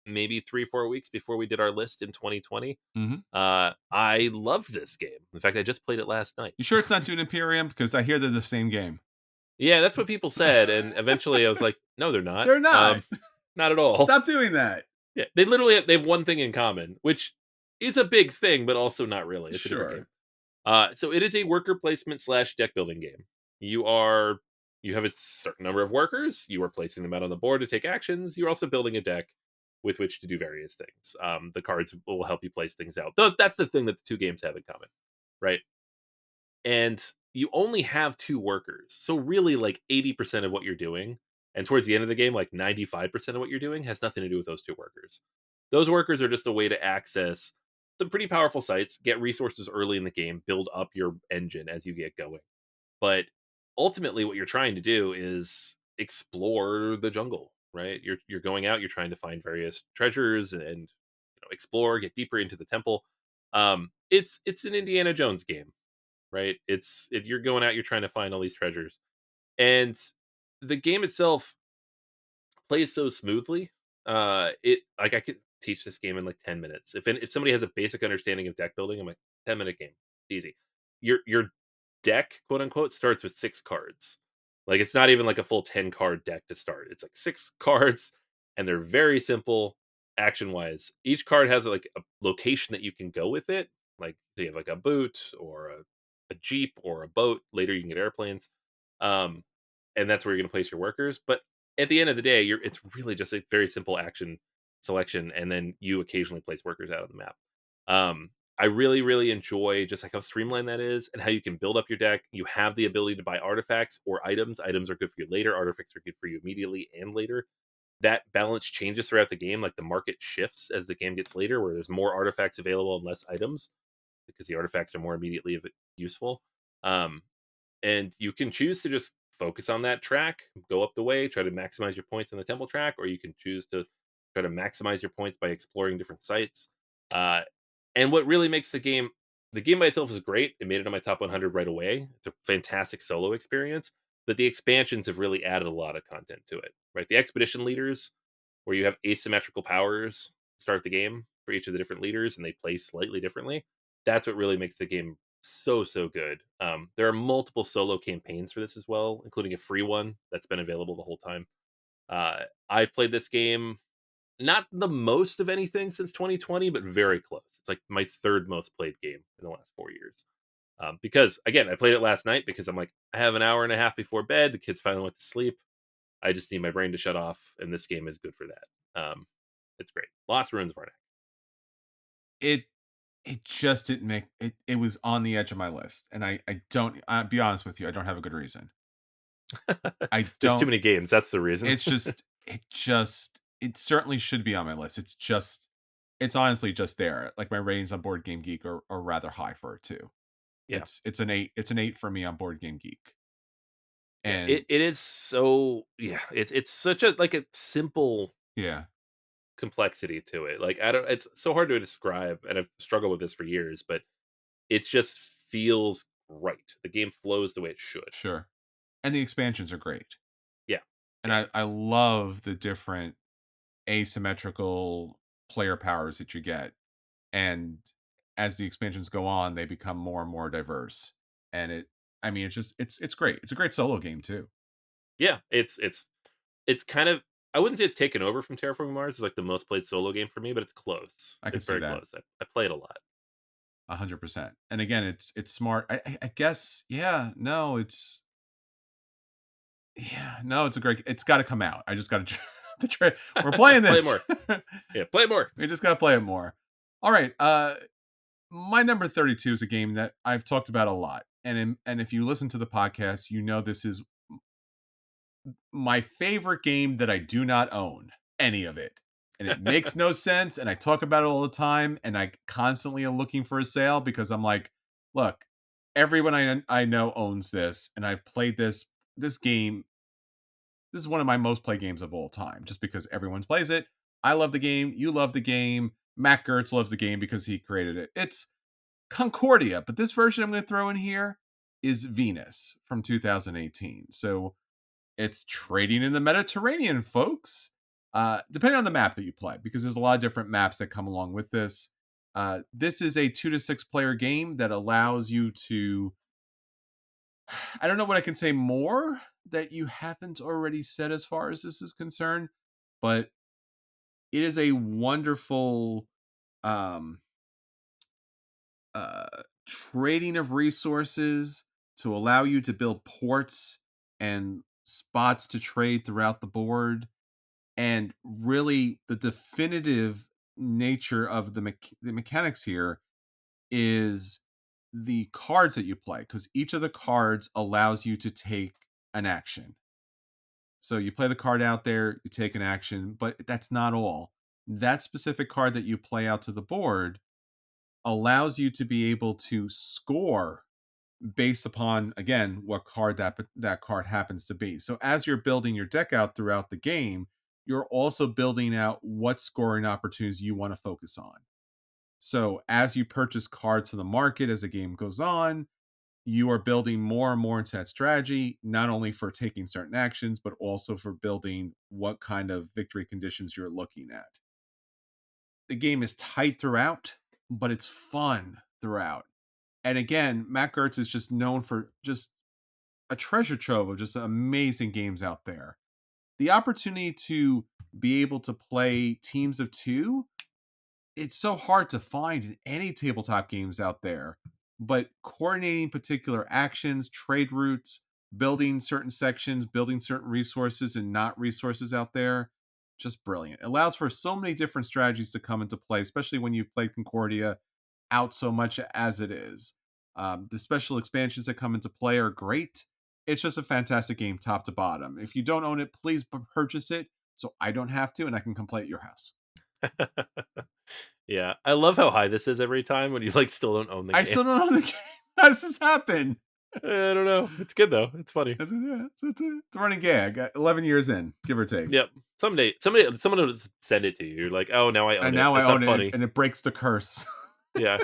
maybe 3-4 weeks before we did our list in 2020. Mhm. I loved this game. In fact, I just played it last night. You sure it's not Dune Imperium? Because I hear they're the same game. Yeah, that's what people said, and eventually I was like, no, they're not. They're not. Not at all. Stop doing that. Yeah, they have one thing in common, which is a big thing, but also not really. It's a different game. Sure. So it is a worker placement slash deck building game. You have a certain number of workers. You are placing them out on the board to take actions. You're also building a deck with which to do various things. The cards will help you place things out. That's the thing that the two games have in common, right? And you only have two workers, so really, like 80% of what you're doing, and towards the end of the game, like 95% of what you're doing, has nothing to do with those two workers. Those workers are just a way to access some pretty powerful sites, get resources early in the game, build up your engine as you get going. But ultimately, what you're trying to do is explore the jungle, right? You're going out, you're trying to find various treasures and explore, get deeper into the temple. It's an Indiana Jones game, right? You're going out, you're trying to find all these treasures, and the game itself plays so smoothly. It like I could teach this game in like 10 minutes. If somebody has a basic understanding of deck building, I'm like 10-minute game, it's easy. Your deck, quote unquote, starts with 6 cards. Like it's not even like a full 10 card deck to start. It's like 6 cards, and they're very simple action wise. Each card has like a location that you can go with it. Like so you have like a boot or a jeep or a boat. Later you can get airplanes, um, and that's where you're going to place your workers. But at the end of the day, it's really just a very simple action selection, and then you occasionally place workers out on the map. I really, really enjoy just like how streamlined that is and how you can build up your deck. You have the ability to buy artifacts or items. Items are good for you later. Artifacts are good for you immediately and later. That balance changes throughout the game. Like the market shifts as the game gets later, where there's more artifacts available and less items because the artifacts are more immediately useful. Um, and you can choose to just focus on that track, go up the way, try to maximize your points on the temple track, or you can choose to try to maximize your points by exploring different sites. Uh, and what really makes the game by itself is great. It made it on my top 100 right away. It's a fantastic solo experience, but the expansions have really added a lot of content to it. Right, the expedition leaders, where you have asymmetrical powers start the game for each of the different leaders, and they play slightly differently. That's what really makes the game so good. There are multiple solo campaigns for this as well, including a free one that's been available the whole time. I've played this game not the most of anything since 2020, but very close. It's like my third most played game in the last 4 years. Because again, I played it last night because I'm like, I have an hour and a half before bed. The kids finally went to sleep. I just need my brain to shut off, and this game is good for that. It's great. Lost Ruins of Arnak. It it just didn't make it. It was on the edge of my list, and I don't. I'll be honest with you. I don't have a good reason. I There's too don't. many games. That's the reason. It's just. It certainly should be on my list. It's honestly just there. Like my ratings on Board Game Geek are rather high for it too. Yeah. It's an 8. It's an 8 for me on Board Game Geek. Yeah, And it is so yeah, it's such a like a simple yeah, complexity to it. Like I don't it's so hard to describe, and I've struggled with this for years, but it just feels right. The game flows the way it should. sure. And the expansions are great. Yeah. And Yeah. I love the different asymmetrical player powers that you get. And as the expansions go on, they become more and more diverse. And I mean, it's great. It's a great solo game too. Yeah, it's kind of I wouldn't say it's taken over from Terraforming Mars. It's like the most played solo game for me, but it's close. I can It's see very that. close. I play it a lot. 100%. And again, it's smart. I guess, yeah, no, it's a great. It's got to come out. I just got to. We're playing Play this. more. Yeah, play more. We just got to play it more. All right. My number 32 is a game that I've talked about a lot, and if you listen to the podcast, you know this is my favorite game that I do not own any of it. And it makes no sense. And I talk about it all the time. And I constantly am looking for a sale because I'm like, look, everyone I know owns this, and I've played this game. This is one of my most played games of all time, just because everyone plays it. I love the game. You love the game. Matt Gertz loves the game because he created it. It's Concordia, but this version I'm going to throw in here is Venus from 2018. So it's trading in the Mediterranean, folks. Depending on the map that you play, because there's a lot of different maps that come along with this. This is a 2 to 6 player game that allows you to. I don't know what I can say more that you haven't already said as far as this is concerned, but it is a wonderful um, uh, trading of resources to allow you to build ports and spots to trade throughout the board. And really, the definitive nature of the mechanics here is the cards that you play, because each of the cards allows you to take an action. So you play the card out there, you take an action, but that's not all. That specific card that you play out to the board allows you to be able to score based upon, again, what card that card happens to be. So as you're building your deck out throughout the game, you're also building out what scoring opportunities you want to focus on. So as you purchase cards from the market as the game goes on, you are building more and more into that strategy, not only for taking certain actions, but also for building what kind of victory conditions you're looking at. The game is tight throughout, but it's fun throughout. And again, Matt Gertz is just known for just a treasure trove of just amazing games out there. The opportunity to be able to play teams of two, it's so hard to find in any tabletop games out there. But coordinating particular actions, trade routes, building certain sections, building certain resources and not resources out there, just brilliant. It allows for so many different strategies to come into play, especially when you've played Concordia out so much as it is. The special expansions that come into play are great. It's just a fantastic game, top to bottom. If you don't own it, please purchase it so I don't have to and I can come play at your house. Yeah, I love how high this is every time when you, like, still don't own the I game. still don't own the game. How does this happen? I don't know. It's good though. It's funny. It's a running gag. 11 years in, give or take. Yep. Someone will just send it to you. You're like, "Oh, now I own And it." now I That's own not it funny. and it breaks the curse. Yeah.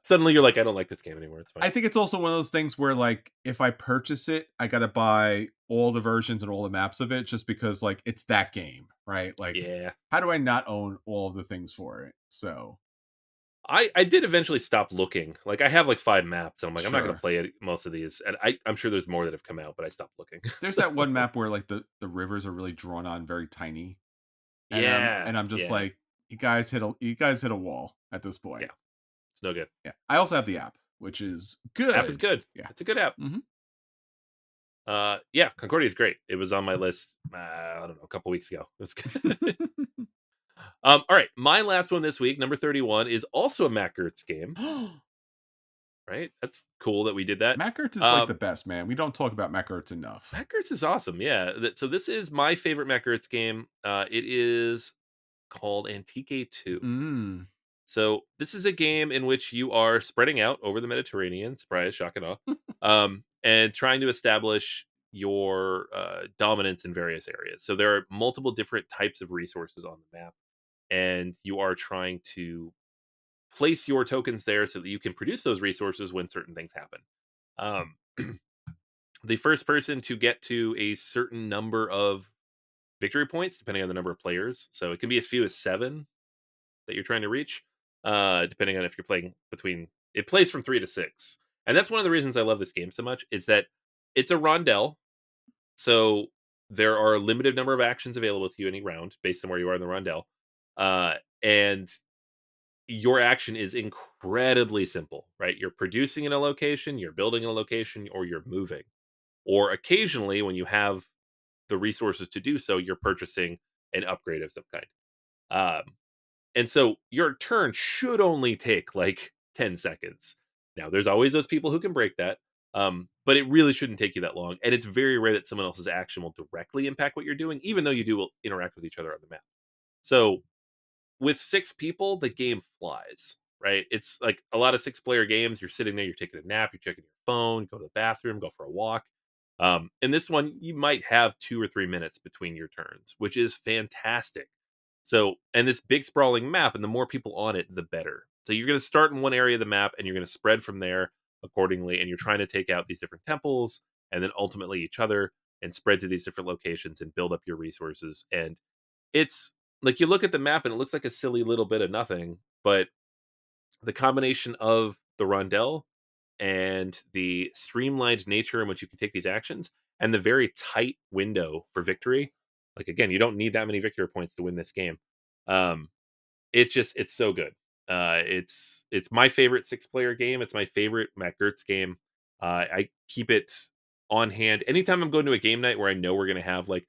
Suddenly you're like, "I don't like this game anymore. It's fine." I think it's also one of those things where, like, if I purchase it, I gotta buy all the versions and all the maps of it just because, like, it's that game, right? Like, Yeah. how do I not own all of the things for it? So, I did eventually stop looking. Like, I have, like, 5 maps, and I'm like, "I'm not gonna sure. play it most of these." And I'm sure there's more that have come out, but I stopped looking. There's So that one map where, like, the rivers are really drawn on very tiny, and yeah. I'm just Yeah. like, you guys hit a wall at this Yeah. point. It's no good. Yeah. I also have the app, which is App is good. good. Yeah. It's a good app. Mhm. Yeah, Concordia is great. It was on my list, I don't know, a couple weeks ago. It was good. All right, my last one this week, number 31, is also a Matt Gertz game, right? That's cool that we did that. Matt Gertz is like the Um, best, man. We don't talk about Matt Gertz enough. Matt Gertz is awesome, yeah. So this is my favorite Matt Gertz game. It is called Antique 2. Mm. So this is a game in which you are spreading out over the Mediterranean, surprise, shock and awe, and trying to establish your dominance in various areas. So there are multiple different types of resources on the map, and you are trying to place your tokens there so that you can produce those resources when certain things happen. Um, the first person to get to a certain number of victory points, depending on the number of players, so it can be as few as 7 that you're trying to reach, depending on if you're playing between. It plays from 3 to 6, and that's one of the reasons I love this game so much. Is that it's a rondel, so there are a limited number of actions available to you any round based on where you are in the rondel, and your action is incredibly simple, right? You're producing in a location, you're building in a location, or you're moving. Or occasionally, when you have the resources to do so, you're purchasing an upgrade of some kind. Um, and so your turn should only take like 10 seconds. Now, there's always those people who can break that, but it really shouldn't take you that long. And it's very rare that someone else's action will directly impact what you're doing, even though you do interact with each other on the map. So with 6 people, the game flies. right? It's like a lot of six-player games, you're sitting there, you're taking a nap, you're checking your phone, go to the bathroom, go for a walk. In this one, you might have 2 or 3 minutes between your turns, which is fantastic. So, and this big sprawling map, and the more people on it, the better. So you're going to start in one area of the map, and you're going to spread from there accordingly, and you're trying to take out these different temples, and then ultimately each other, and spread to these different locations and build up your resources. And it's like you look at the map, and it looks like a silly little bit of nothing, but the combination of the rondel and the streamlined nature in which you can take these actions and the very tight window for victory. Like again, you don't need that many victory points to win this game. Um, it's so good. It's my favorite six-player game. It's my favorite Matt Gertz game. I keep it on hand anytime I'm going to a game night where I know we're going to have like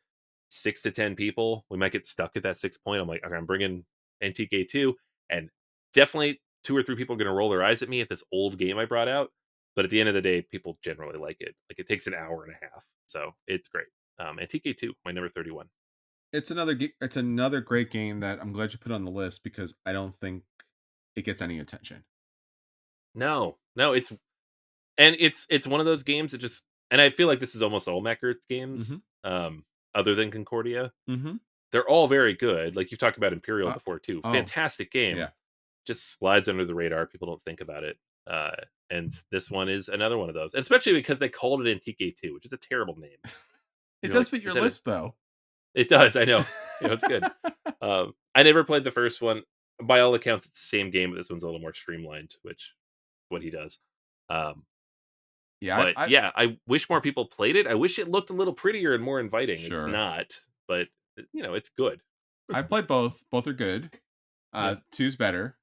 6 to 10 people. We might get stuck at that 6 point. I'm like, okay, I'm bringing NTK2, and definitely 2 or 3 people are going to roll their eyes at me at this old game I brought out. But at the end of the day, people generally like it. Like it takes an hour and a half, so it's great. And TK2, my number 31. It's another great game that I'm glad you put on the list because I don't think it gets any attention. No, no, it's one of those games that just, and I feel like this is almost all Mecker's games, Mhm. other than Concordia. Mhm. They're all very good. Like you've talked about Imperial Uh, before too. oh, Fantastic game. yeah. Just slides under the radar. People don't think about it. And this one is another one of those, especially because they called it in TK2, which is a terrible name. It You're does like, fit your instead of, list though. it does. I know. It's good. I never played the first one. By all accounts, it's the same game, but this one's a little more streamlined, which what he does. Um, Yeah, But I yeah, I wish more people played it. I wish it looked a little prettier and more inviting. It's sure. not, but it's good. I've played both. Both are good. Yeah. Two's better.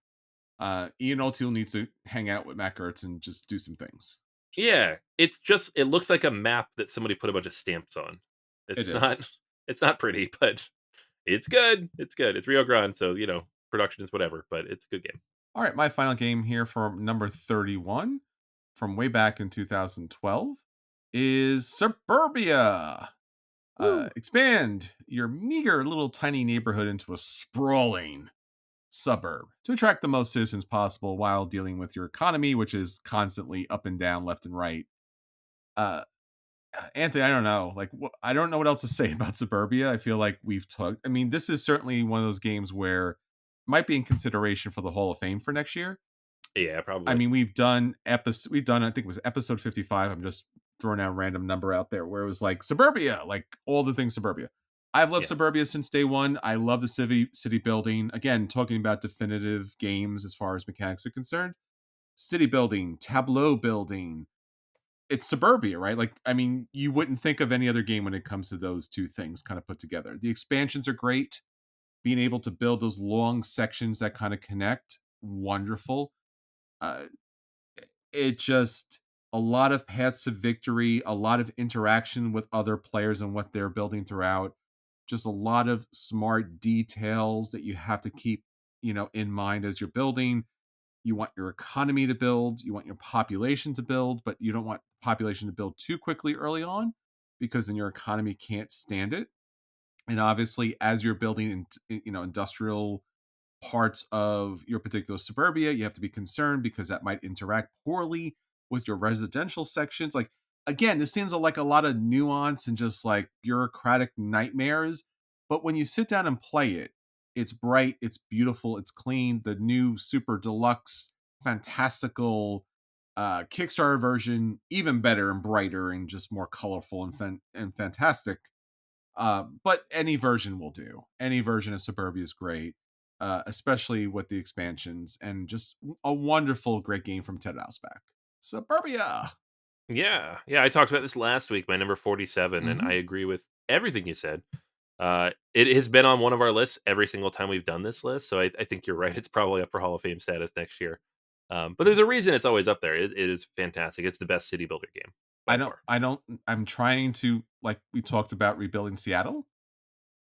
Ian O'Toole needs to hang out with Matt Gertz and just do some things. Yeah, it's just it looks like a map that somebody put a bunch of stamps on. It It's is. not it's not pretty, but it's good. It's good. It's Rio Grande, so production is whatever, but it's a good game. All right, my final game here for number 31 from way back in 2012 is Suburbia. Woo. Expand your meager little tiny neighborhood into a sprawling suburb to attract the most citizens possible while dealing with your economy, which is constantly up and down, left and right. Uh, Anthony, I don't know. Like, I don't know what else to say about Suburbia. I feel like we've talked. I mean, this is certainly one of those games where it might be in consideration for the Hall of Fame for next year. Yeah, I probably. mean, we've done I think it was episode 55. I'm just throwing out a random number out there where it was like Suburbia, like all the things Suburbia. I've loved Yeah. Suburbia since day one. I love the city building. Again, talking about definitive games as far as mechanics are concerned. City building, tableau building. It's Suburbia, right? Like, I mean, you wouldn't think of any other game when it comes to those two things kind of put together. The expansions are great. Being able to build those long sections that kind of connect, wonderful. Uh, it just a lot of paths to victory, a lot of interaction with other players and what they're building throughout. Just a lot of smart details that you have to keep, in mind as you're building. You want your economy to build, you want your population to build, but you don't want population to build too quickly early on because then your economy can't stand it. And obviously, as you're building, industrial parts of your particular suburbia, you have to be concerned because that might interact poorly with your residential sections. Like, again, this seems like a lot of nuance and just like bureaucratic nightmares. But when you sit down and play it, it's bright, it's beautiful, it's clean. The new super deluxe, fantastical Kickstarter version, even better and brighter and just more colorful and fantastic. But any version will do. Any version of Suburbia is great, especially with the expansions and just a wonderful, great game from Ted Alspach. Suburbia. Yeah. Yeah, I talked about this last week, my number 47, and I Hmm. agree with everything you said. It has been on one of our lists every single time we've done this list, so I think you're right. It's probably up for Hall of Fame status next year. But there's a reason it's always up there. It is fantastic. It's the best city builder game I by don't. far. I don't. I'm trying to, like we talked about rebuilding Seattle.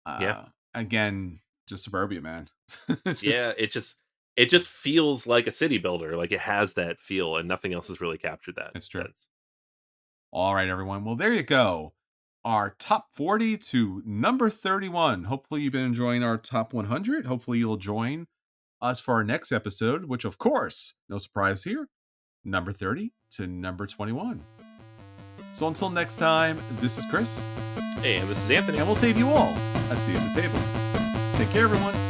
Yeah. Again, just Suburbia, man. It's Yeah, just it just feels like a city builder. Like it has that feel, and nothing else has really captured that it's true. sense. All right, everyone. Well, there you go. Our top 40 to number 31. Hopefully, you've been enjoying our top 100. Hopefully, you'll join us for our next episode, which, of course, no surprise here, number 30 to number 21. So until next time, this is Chris. And this is Anthony. And we'll save you all a seat at the table. Take care, everyone.